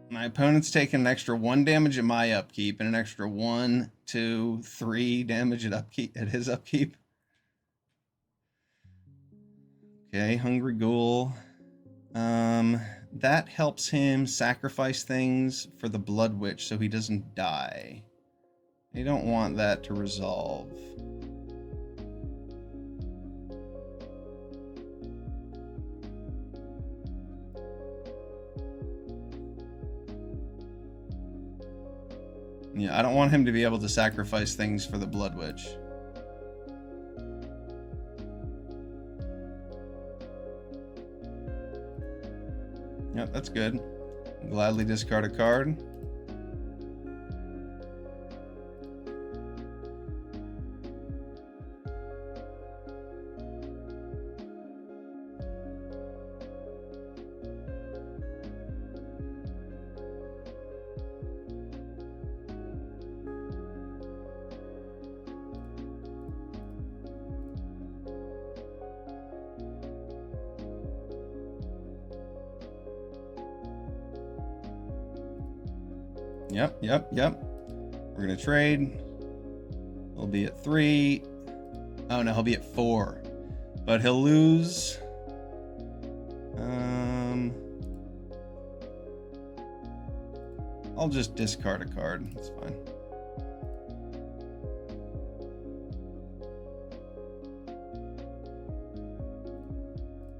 My opponent's taking an extra 1 damage at my upkeep and an extra 1, 2, 3 damage at his upkeep. Okay, Hungry Ghoul. That helps him sacrifice things for the Blood Witch so he doesn't die. You don't want that to resolve. Yeah, I don't want him to be able to sacrifice things for the Blood Witch. Yep, that's good. I'll gladly discard a card. Yep. We're going to trade. He'll be at 3. Oh, no, he'll be at 4. But he'll lose. I'll just discard a card. That's fine.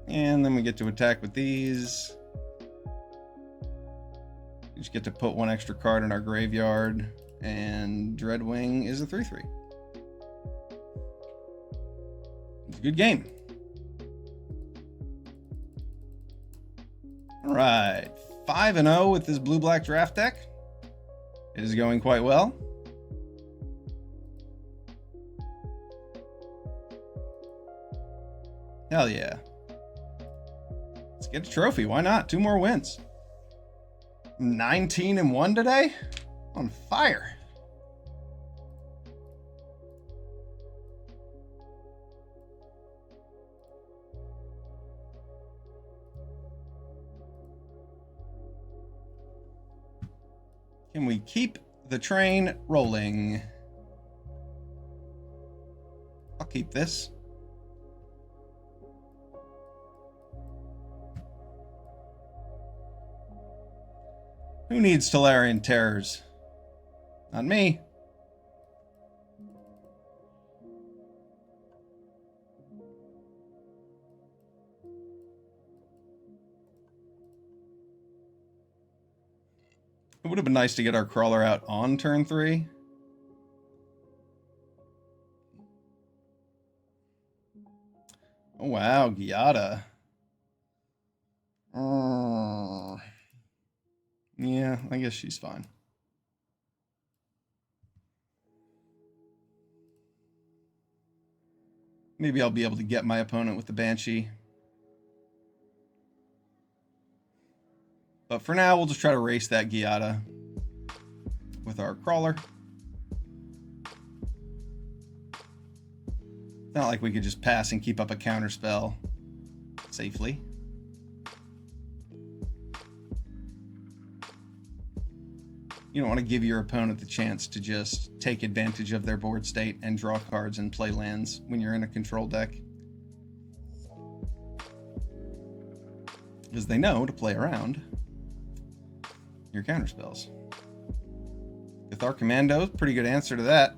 And then we get to attack with these. We just get to put 1 extra card in our graveyard, and Dreadwing is a 3/3. It's a good game. All right, 5-0 with this blue-black draft deck. It is going quite well. Hell yeah. Let's get a trophy. Why not? 2 more wins. 19-1 today? On fire. Can we keep the train rolling? I'll keep this. Who needs Tolarian Terrors? Not me. It would have been nice to get our crawler out on turn 3. Oh wow, Giada. Yeah, I guess she's fine. Maybe I'll be able to get my opponent with the Banshee. But for now, we'll just try to race that Giada with our crawler. It's not like we could just pass and keep up a counterspell safely. You don't want to give your opponent the chance to just take advantage of their board state and draw cards and play lands when you're in a control deck. Because they know to play around your counterspells. Cathar Commando, pretty good answer to that.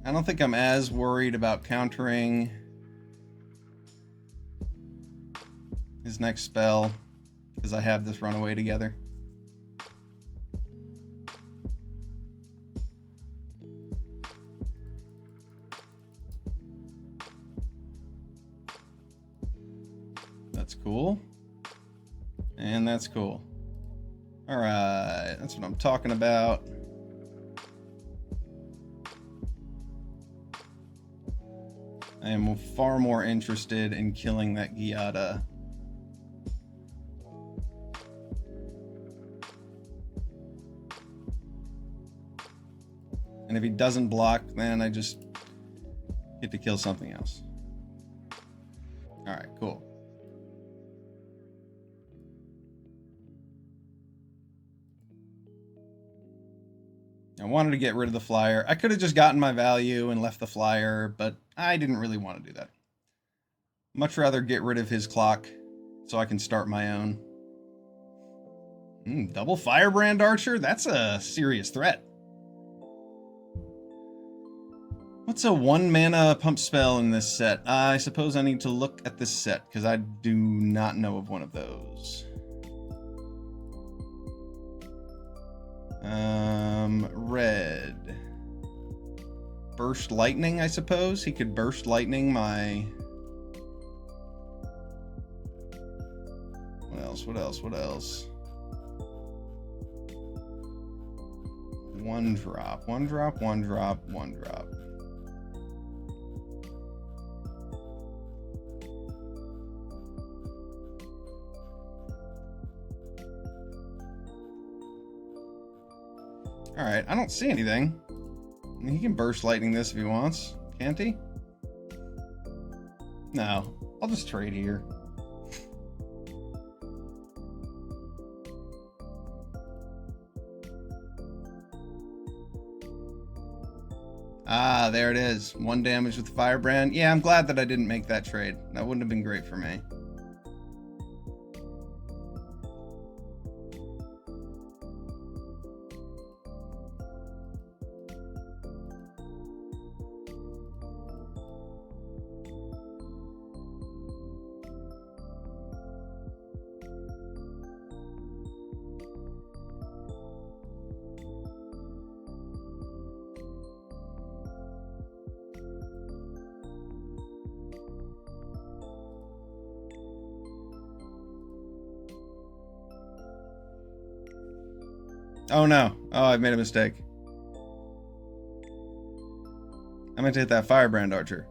I don't think I'm as worried about countering his next spell because I have this runaway together. That's cool. And that's cool. All right, that's what I'm talking about. I am far more interested in killing that Giada. And if he doesn't block, then I just get to kill something else. All right, cool. I wanted to get rid of the flyer. I could have just gotten my value and left the flyer, but I didn't really want to do that. Much rather get rid of his clock so I can start my own. Double Firebrand Archer? That's a serious threat. What's a 1-mana pump spell in this set? I suppose I need to look at this set, because I do not know of one of those. Red. Burst Lightning, I suppose? He could Burst Lightning my... What else? One drop. Alright, I don't see anything. I mean, he can Burst Lightning this if he wants. Can't he? No. I'll just trade here. Ah, there it is. 1 damage with Firebrand. Yeah, I'm glad that I didn't make that trade. That wouldn't have been great for me. Oh no. Oh, I've made a mistake. I meant to hit that Firebrand Archer.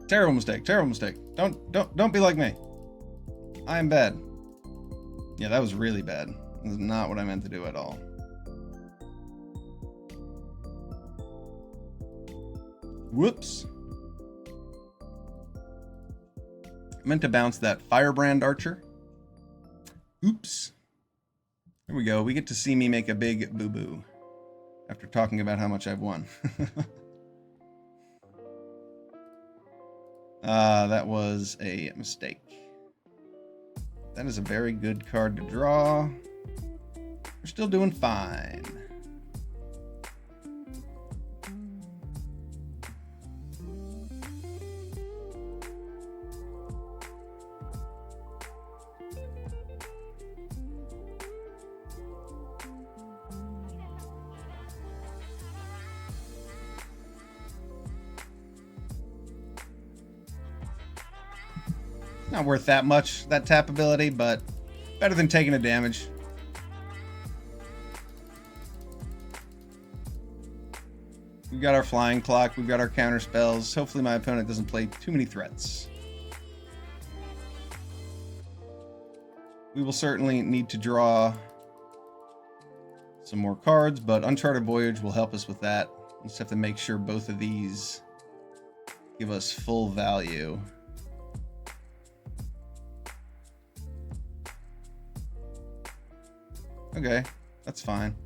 Terrible mistake. Don't be like me. I am bad. Yeah, that was really bad. That is not what I meant to do at all. Whoops. I meant to bounce that Firebrand Archer. Oops. There we go. We get to see me make a big boo-boo after talking about how much I've won. That was a mistake. That is a very good card to draw. We're still doing fine. Not worth that much, that tap ability, but better than taking a damage. We've got our flying clock, we've got our counter spells. Hopefully my opponent doesn't play too many threats. We will certainly need to draw some more cards, but Uncharted Voyage will help us with that. We just have to make sure both of these give us full value. Okay, that's fine.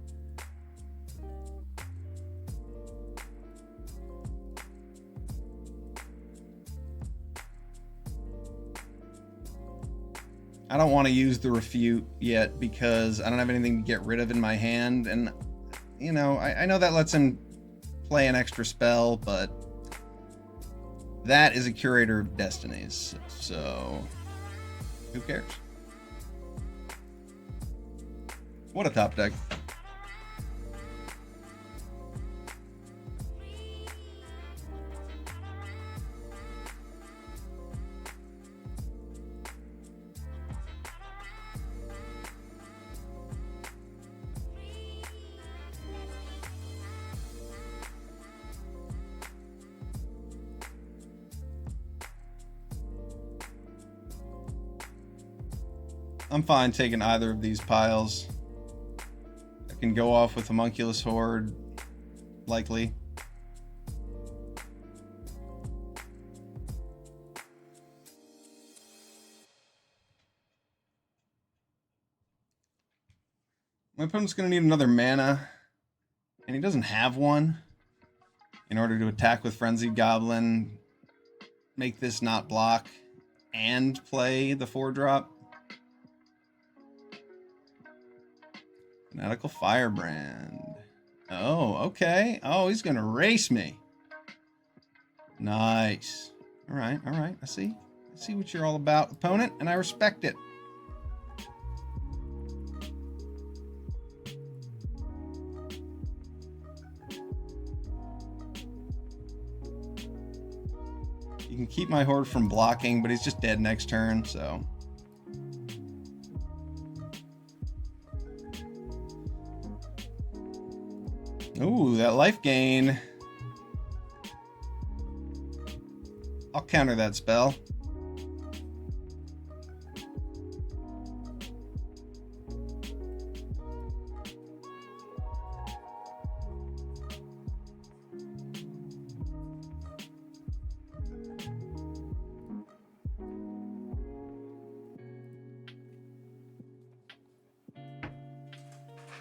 I don't want to use the Refute yet because I don't have anything to get rid of in my hand, and you know, I know that lets him play an extra spell, but that is a Curator of Destinies, so who cares? What a top deck. I'm fine taking either of these piles. I can go off with Homunculus Horde, likely. My opponent's going to need another mana, and he doesn't have one, in order to attack with Frenzied Goblin, make this not block, and play the 4-drop. Fanatical Firebrand. Oh, okay. Oh, he's going to race me. Nice. All right, all right. I see what you're all about, opponent, and I respect it. You can keep my Horde from blocking, but he's just dead next turn, so. Ooh, that life gain. I'll counter that spell.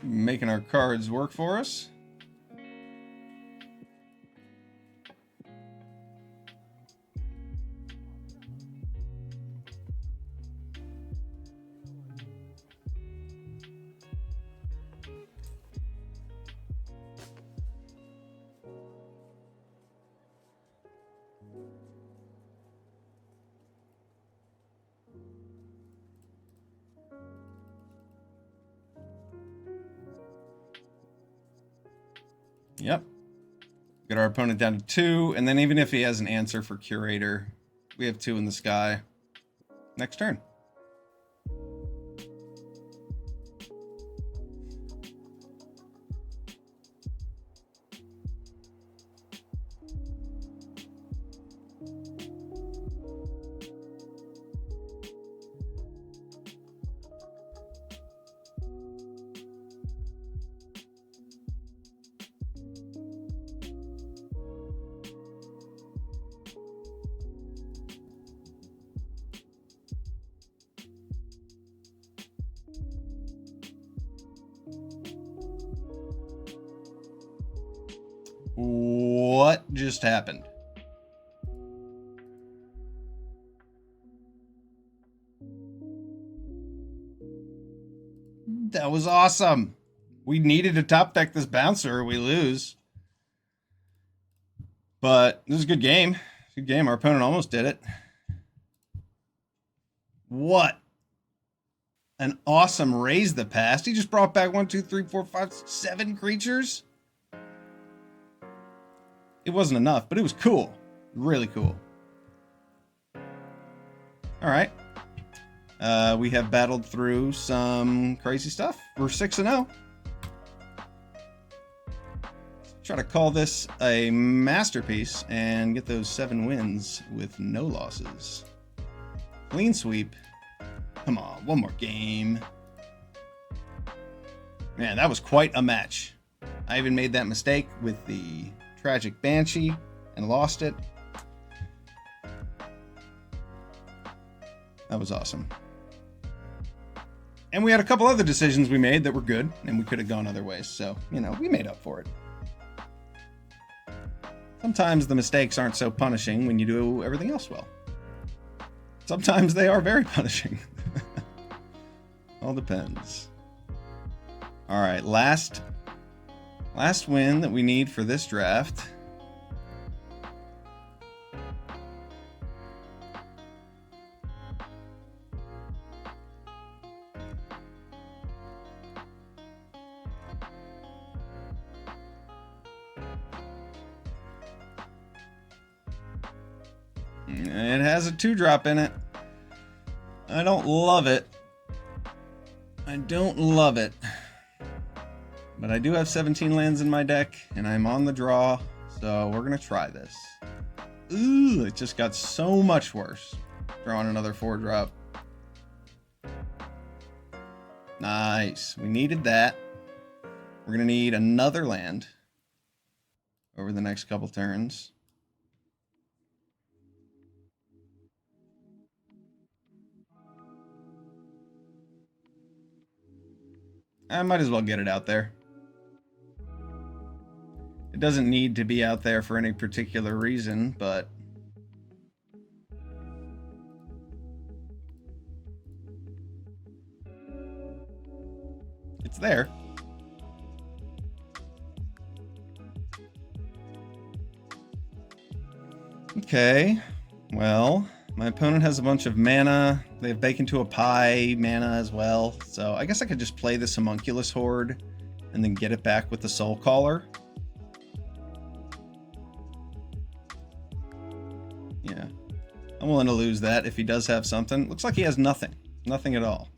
Making our cards work for us. Yep. Get our opponent down to 2, and then even if he has an answer for Curator, we have 2 in the sky. Next turn. What just happened? That was awesome. We needed to top deck this bouncer or we lose. But this is a good game. Good game. Our opponent almost did it. What an awesome raise the past. He just brought back 1, 2, 3, 4, 5, 7 creatures. It wasn't enough, but it was cool. Really cool. All right. We have battled through some crazy stuff. We're 6-0. Try to call this a masterpiece and get those 7 wins with no losses. Clean sweep. Come on, one more game. Man, that was quite a match. I even made that mistake with the Tragic Banshee and lost it. That was awesome. And we had a couple other decisions we made that were good, and we could have gone other ways. So, you know, we made up for it. Sometimes the mistakes aren't so punishing when you do everything else well. Sometimes they are very punishing. All depends. All right, last win that we need for this draft. It has a 2-drop in it. I don't love it. I don't love it. But I do have 17 lands in my deck, and I'm on the draw, so we're going to try this. Ooh, it just got so much worse. Drawing another 4-drop. Nice. We needed that. We're going to need another land over the next couple turns. I might as well get it out there. It doesn't need to be out there for any particular reason, but it's there. Okay, well, my opponent has a bunch of mana. They have Bake into a Pie mana as well, so I guess I could just play this Homunculus Horde and then get it back with the Soul Caller. Yeah, I'm willing to lose that if he does have something. Looks like he has nothing. Nothing at all.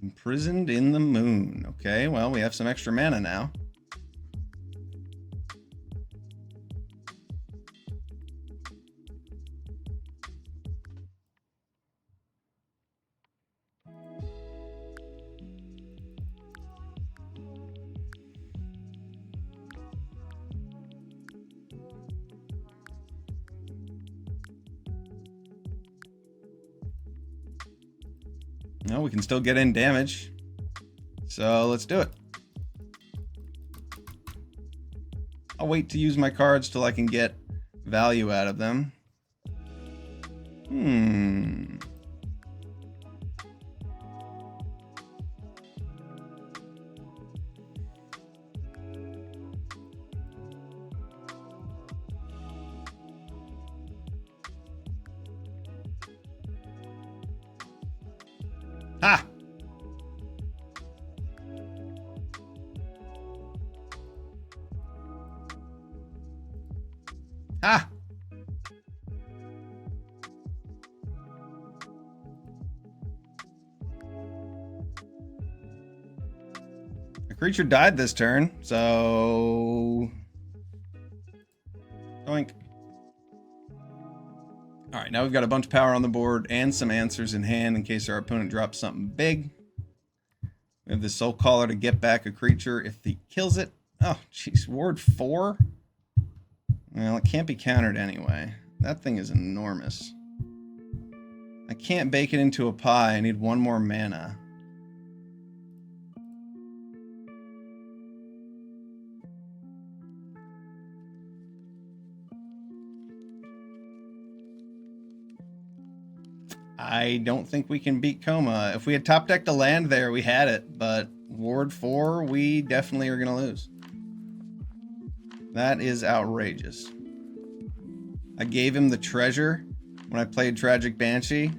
Imprisoned in the Moon. Okay, well, we have some extra mana now. No, we can still get in damage. So let's do it. I'll wait to use my cards till I can get value out of them. Ha! Ha! A creature died this turn, so... Doink. Alright, now we've got a bunch of power on the board and some answers in hand in case our opponent drops something big. We have the Soul Caller to get back a creature if he kills it. Oh, jeez, Ward 4? Well, it can't be countered anyway. That thing is enormous. I can't bake it into a pie. I need one more mana. I don't think we can beat Coma. If we had top decked a land there, we had it. But Ward 4, we definitely are going to lose. That is outrageous. I gave him the treasure when I played Tragic Banshee.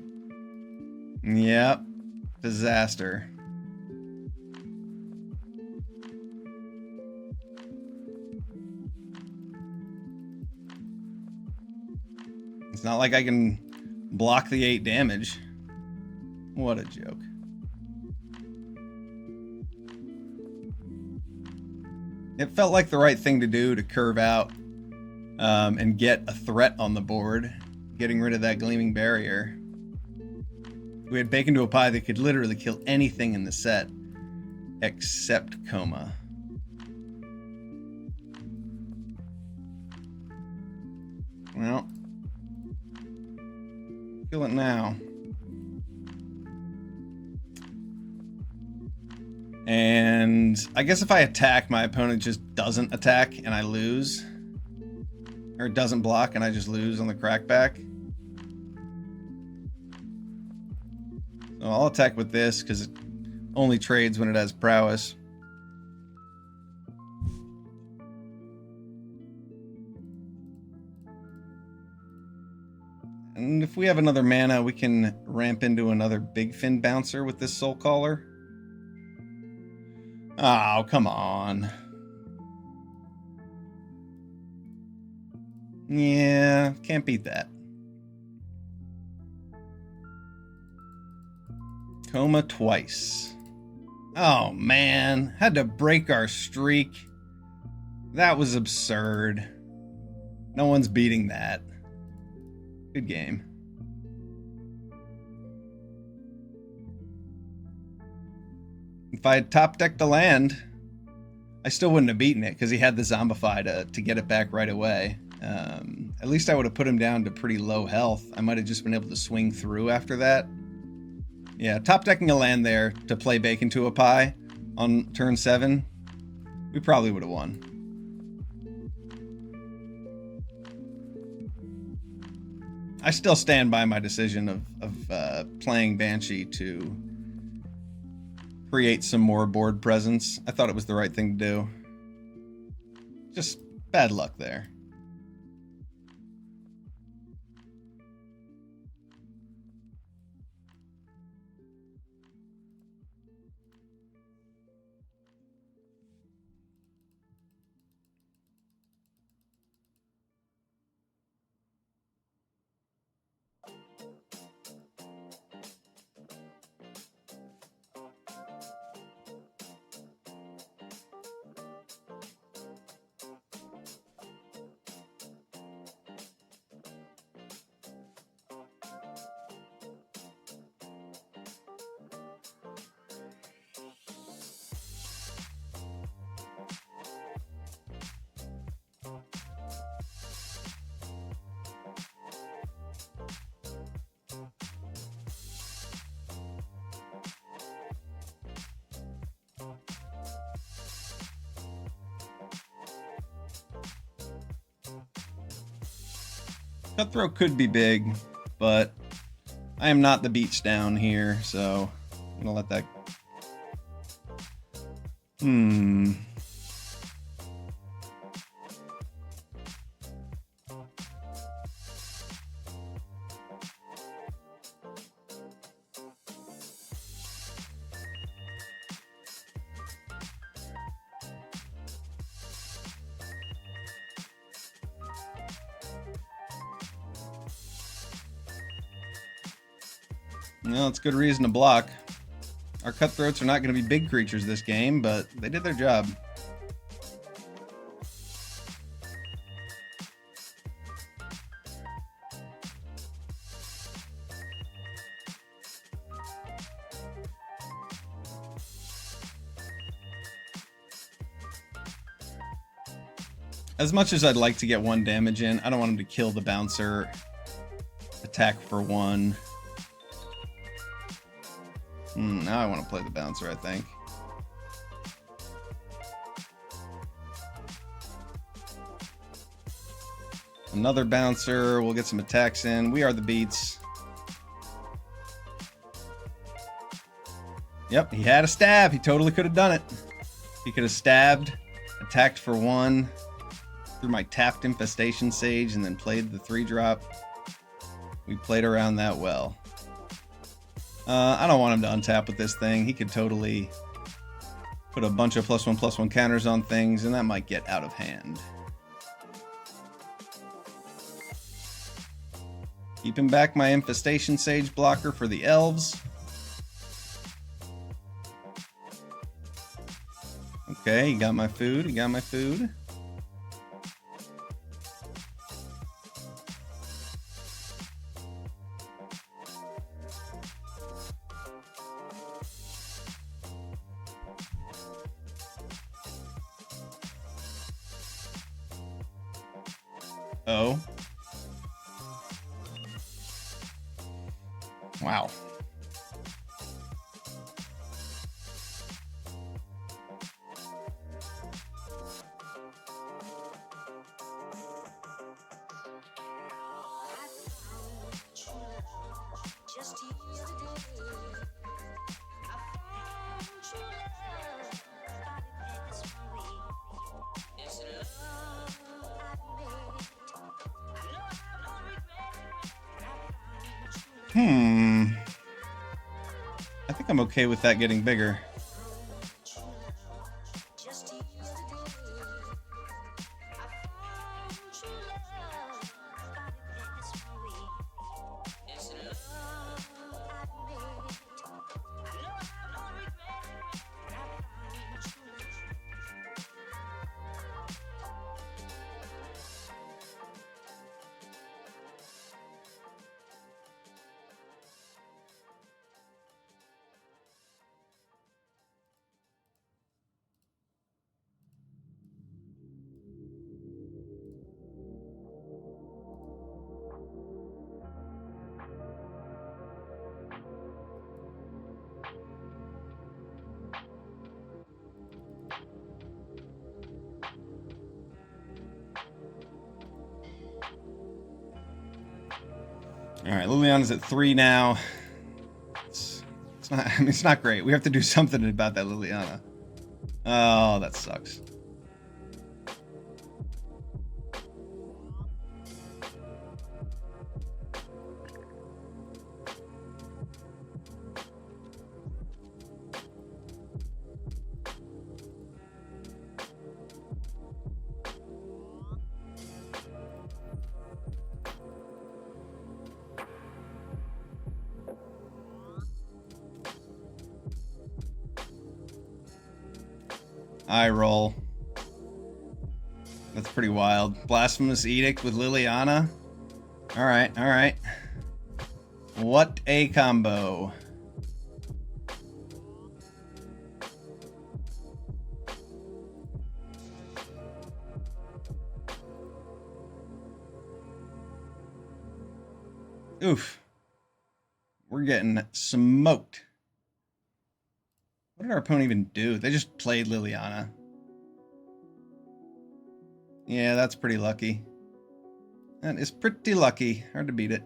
Yep. Disaster. It's not like I can block the 8 damage. What a joke. It felt like the right thing to do to curve out and get a threat on the board, getting rid of that Gleaming Barrier. We had Bake into a Pie that could literally kill anything in the set except Coma. Well, kill it now. And I guess if I attack, my opponent just doesn't attack and I lose. Or doesn't block and I just lose on the crackback. So I'll attack with this because it only trades when it has prowess. And if we have another mana, we can ramp into another Big Fin Bouncer with this Soul Caller. Oh, come on. Yeah, can't beat that. Coma twice. Oh, man. Had to break our streak. That was absurd. No one's beating that. Good game. If I had top decked the land, I still wouldn't have beaten it because he had the Zombify to get it back right away. At least I would have put him down to pretty low health. I might have just been able to swing through after that. Yeah, top decking a land there to play bacon to a pie on turn 7, we probably would have won. I still stand by my decision of playing Banshee to create some more board presence. I thought it was the right thing to do. Just bad luck there. Cutthroat could be big, but I am not the beats down here, so I'm gonna let that. Well, it's good reason to block. Our cutthroats are not going to be big creatures this game, but they did their job. As much as I'd like to get 1 damage in, I don't want him to kill the bouncer. Attack for 1. Now I want to play the bouncer, I think. Another bouncer. We'll get some attacks in. We are the beats. Yep, he had a stab. He totally could have done it. He could have stabbed, attacked for 1, threw my tapped Infestation Sage, and then played the 3-drop. We played around that well. I don't want him to untap with this thing. He could totally put a bunch of +1/+1 counters on things, and that might get out of hand. Keeping back my Infestation Sage blocker for the elves. Okay, he got my food. He got my food. Oh. Wow. I think I'm okay with that getting bigger. All right, Liliana's at 3 now. It's not. I mean, it's not great. We have to do something about that Liliana. Oh, that sucks. Eye roll. That's pretty wild. Blasphemous Edict with Liliana. All right, all right. What a combo. Oof. We're getting smoked. What did our opponent even do? They just played Liliana. Yeah, that's pretty lucky. That is pretty lucky. Hard to beat it.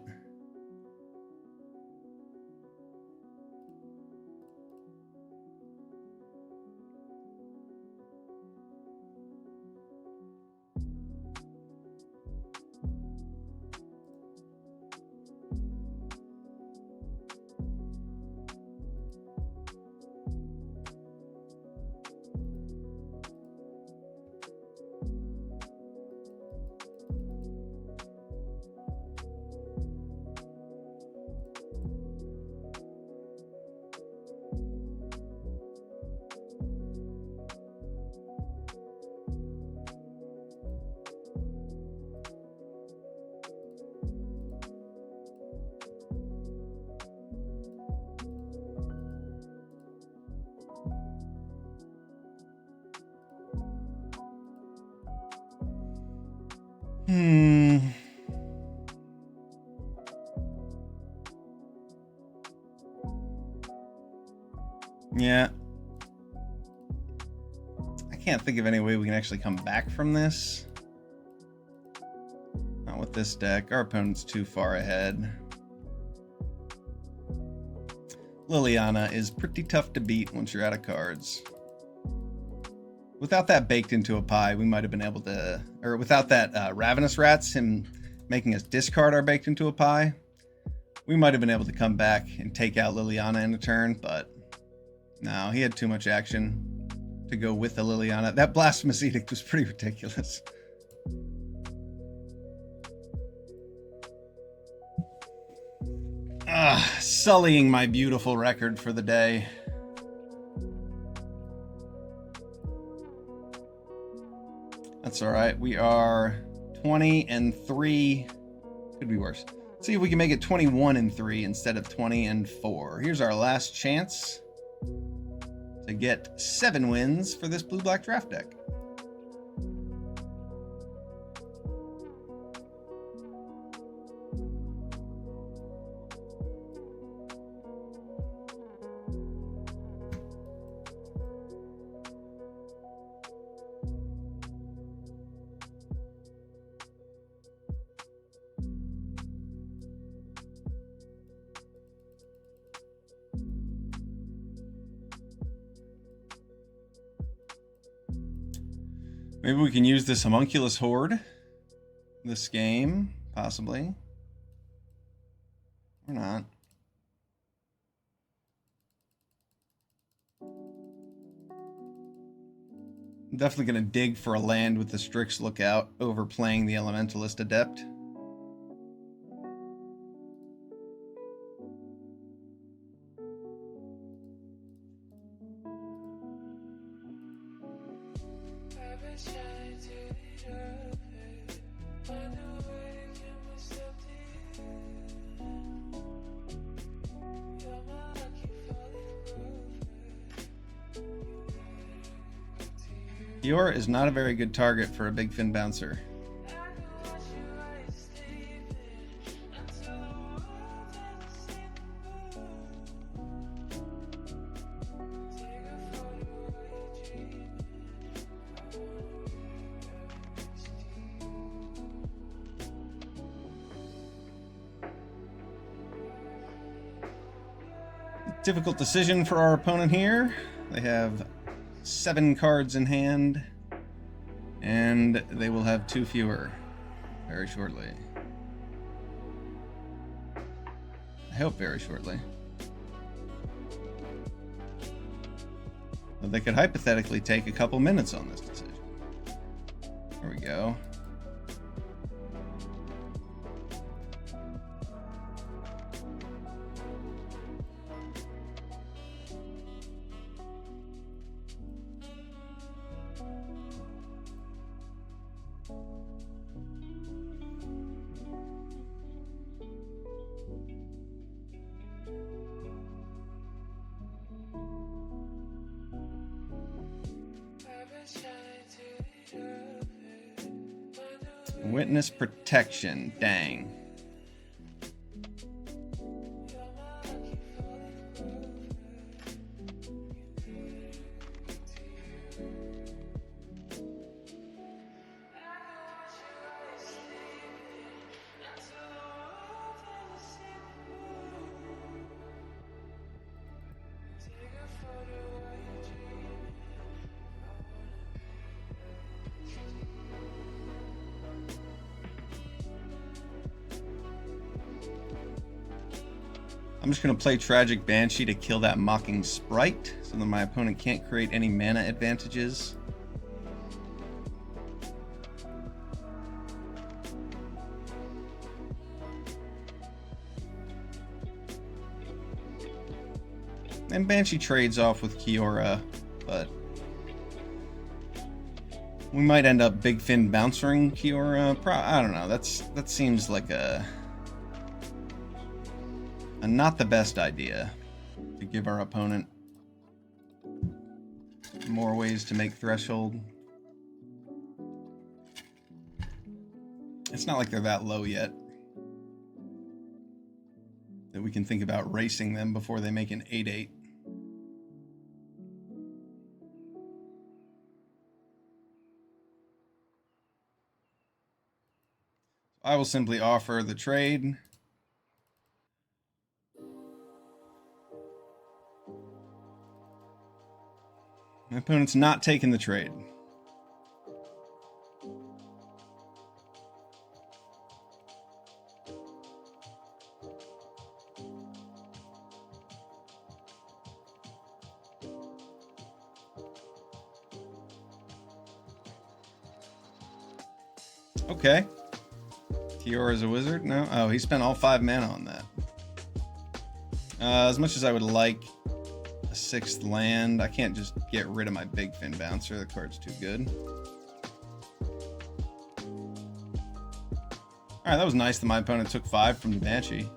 Yeah. I can't think of any way we can actually come back from this. Not with this deck. Our opponent's too far ahead. Liliana is pretty tough to beat once you're out of cards. Without that baked into a pie, we might have been able to... Or without that Ravenous Rats, him making us discard our baked into a pie, we might have been able to come back and take out Liliana in a turn, but... No, he had too much action to go with the Liliana. That Blasphemous Edict was pretty ridiculous. Sullying my beautiful record for the day. That's all right. We are 20-3. Could be worse. Let's see if we can make it 21-3 instead of 20-4. Here's our last chance to get 7 wins for this blue-black draft deck. Maybe we can use this Homunculus Horde this game, possibly. Or not. I'm definitely going to dig for a land with the Strix Lookout over playing the Elementalist Adept. Dior is not a very good target for a big fin bouncer. Difficult decision for our opponent here. They have 7 cards in hand, and they will have 2 fewer very shortly. I hope very shortly. But they could hypothetically take a couple minutes on this decision. There we go. Witness protection, dang. I'm just going to play Tragic Banshee to kill that Mocking Sprite so that my opponent can't create any mana advantages. And Banshee trades off with Kiora, but we might end up Big Fin bouncering Kiora. I don't know. That seems like a not the best idea to give our opponent more ways to make threshold. It's not like they're that low yet that we can think about racing them before they make an 8/8. I will simply offer the trade. My opponent's not taking the trade. Okay. Kiora's a wizard? No? Oh, he spent all 5 mana on that. As much as I would like a 6th land, I can't just get rid of my Big Fin Bouncer. The card's too good. Alright, that was nice that my opponent took 5 from the Banshee.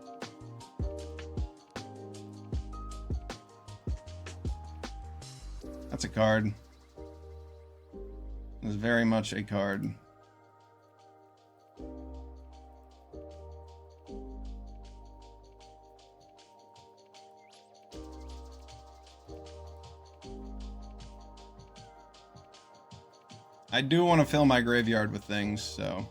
That's a card. It was very much a card. I do want to fill my graveyard with things, so...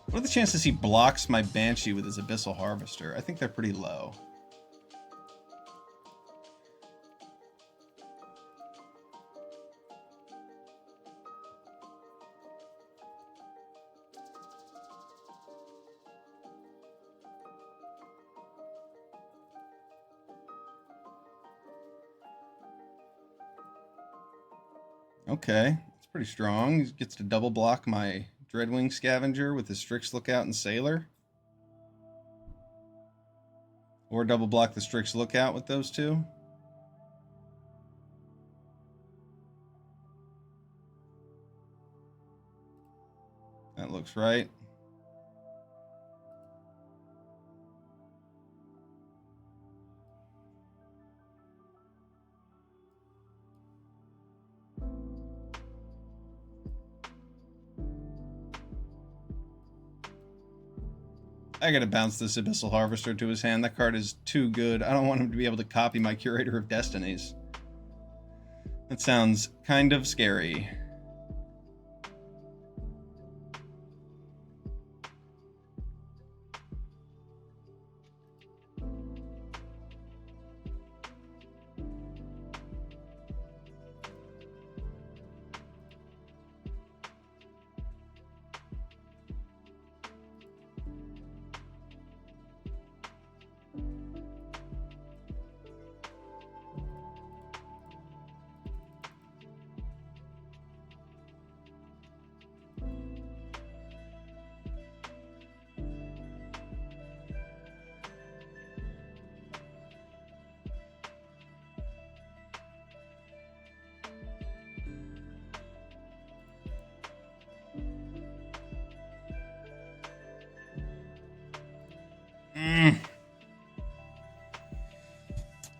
What are the chances he blocks my Banshee with his Abyssal Harvester? I think they're pretty low. Okay, it's pretty strong. He gets to double block my Dreadwing Scavenger with his Strix Lookout and Sailor. Or double block the Strix Lookout with those two. That looks right. I gotta bounce this Abyssal Harvester to his hand. That card is too good. I don't want him to be able to copy my Curator of Destinies. That sounds kind of scary.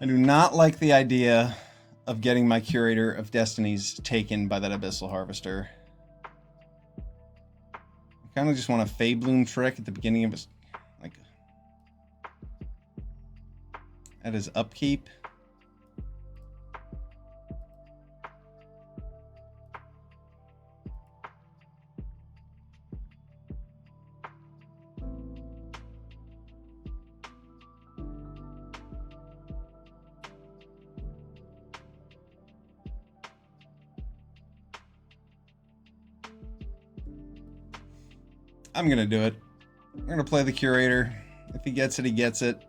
I do not like the idea of getting my Curator of Destinies taken by that Abyssal Harvester. I kind of just want a Fabloom trick at the beginning of his, like, at his upkeep. I'm gonna do it. I'm gonna play the Curator. If he gets it, he gets it.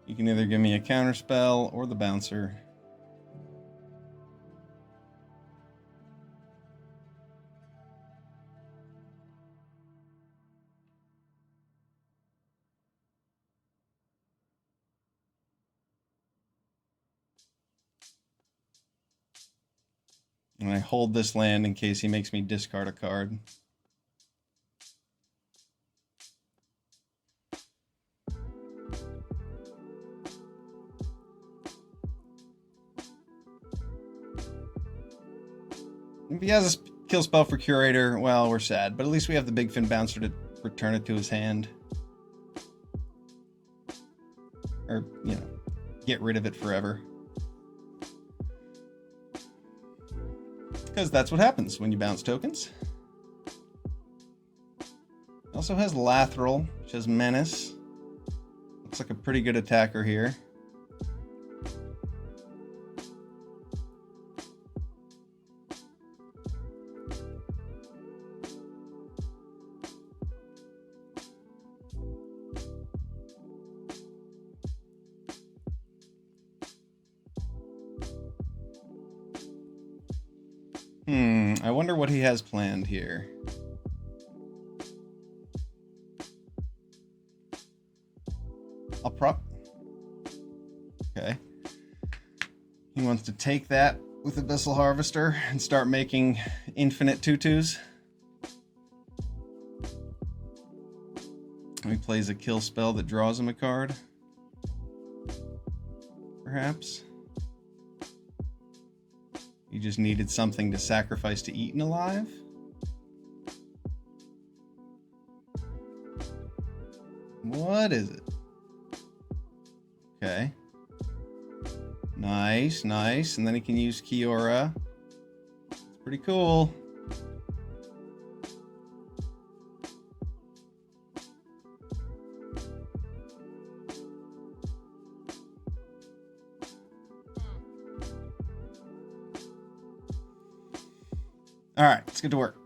You can either give me a counterspell or the bouncer. And I hold this land in case he makes me discard a card. If he has a kill spell for Curator, well, we're sad. But at least we have the Big Fin Bouncer to return it to his hand. Or, you know, get rid of it forever. Because that's what happens when you bounce tokens. It also has Lathril, which has Menace. Looks like a pretty good attacker here. I wonder what he has planned here. Okay. He wants to take that with Abyssal Harvester and start making infinite tutus. He plays a kill spell that draws him a card. Perhaps. He just needed something to sacrifice to Eaten Alive. What is it? Okay. Nice, nice. And then he can use Kiora. It's pretty cool. All right, let's get to work.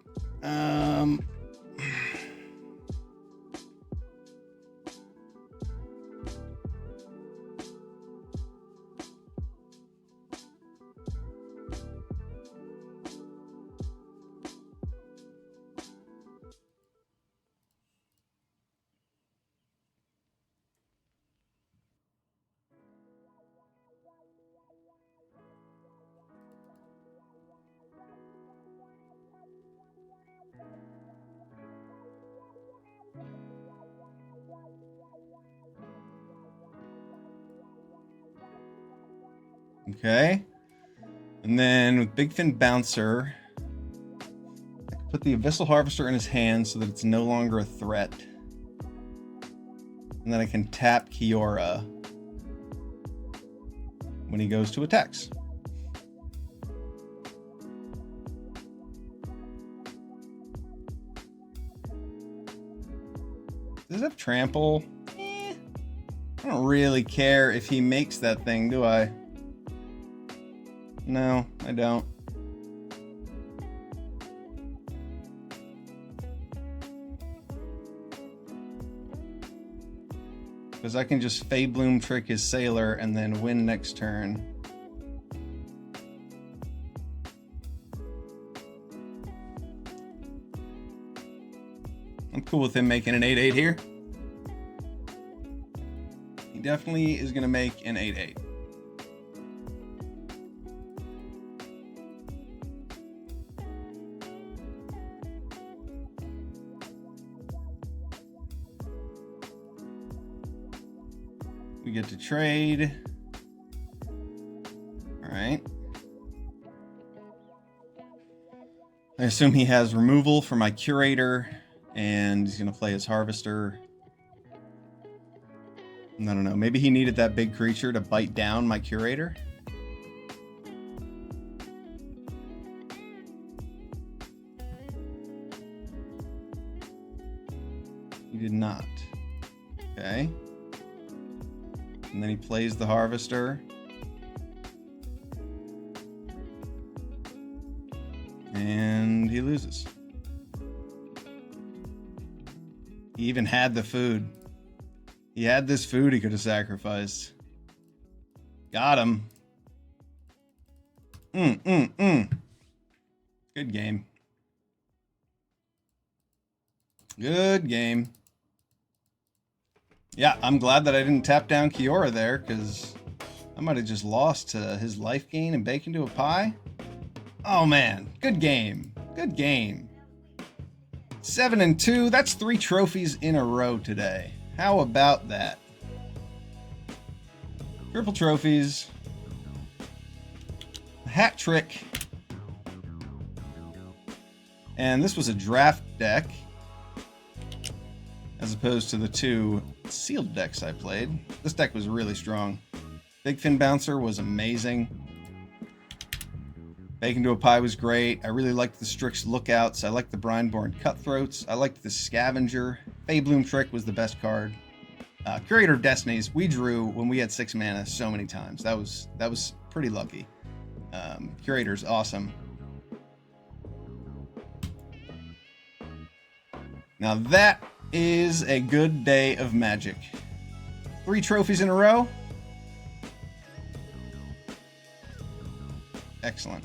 Okay. And then with Big Fin Bouncer, I can put the Abyssal Harvester in his hand so that it's no longer a threat. And then I can tap Kiora when he goes to attacks. Does it have trample? I don't really care if he makes that thing, do I? No, I don't. Because I can just Feybloom trick his Sailor and then win next turn. I'm cool with him making an 8/8 here. He definitely is going to make an 8/8. We get to trade. All right. I assume he has removal for my Curator, and he's going to play his Harvester. I don't know. Maybe he needed that big creature to bite down my Curator. He did not. Okay. And then he plays the Harvester. And he loses. He even had the food. He had this food he could have sacrificed. Got him. Good game. Good game. Yeah, I'm glad that I didn't tap down Kiora there, because I might have just lost to his life gain and bake into a pie. Oh man, good game. Good game. 7-2. That's 3 trophies in a row today. How about that? Triple trophies. Hat trick. And this was a draft deck, as opposed to the 2 sealed decks I played. This deck was really strong. Big Fin Bouncer was amazing. Bake into a Pie was great. I really liked the Strix Lookouts. I liked the Brineborn Cutthroats. I liked the Scavenger. Feybloom Trick was the best card. Curator of Destinies, we drew when we had 6 mana so many times. That was pretty lucky. Curator's awesome. Now that is a good day of Magic. 3 trophies in a row. Excellent.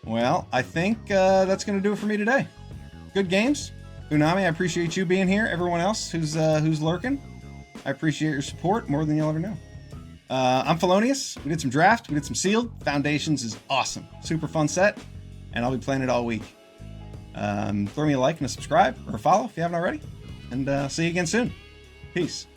Well, I think that's going to do it for me today. Good games. Unami, I appreciate you being here. Everyone else who's lurking, I appreciate your support more than you'll ever know. I'm Felonious. We did some draft. We did some sealed. Foundations is awesome. Super fun set. And I'll be playing it all week. Throw me a like and a subscribe or a follow if you haven't already. And see you again soon. Peace.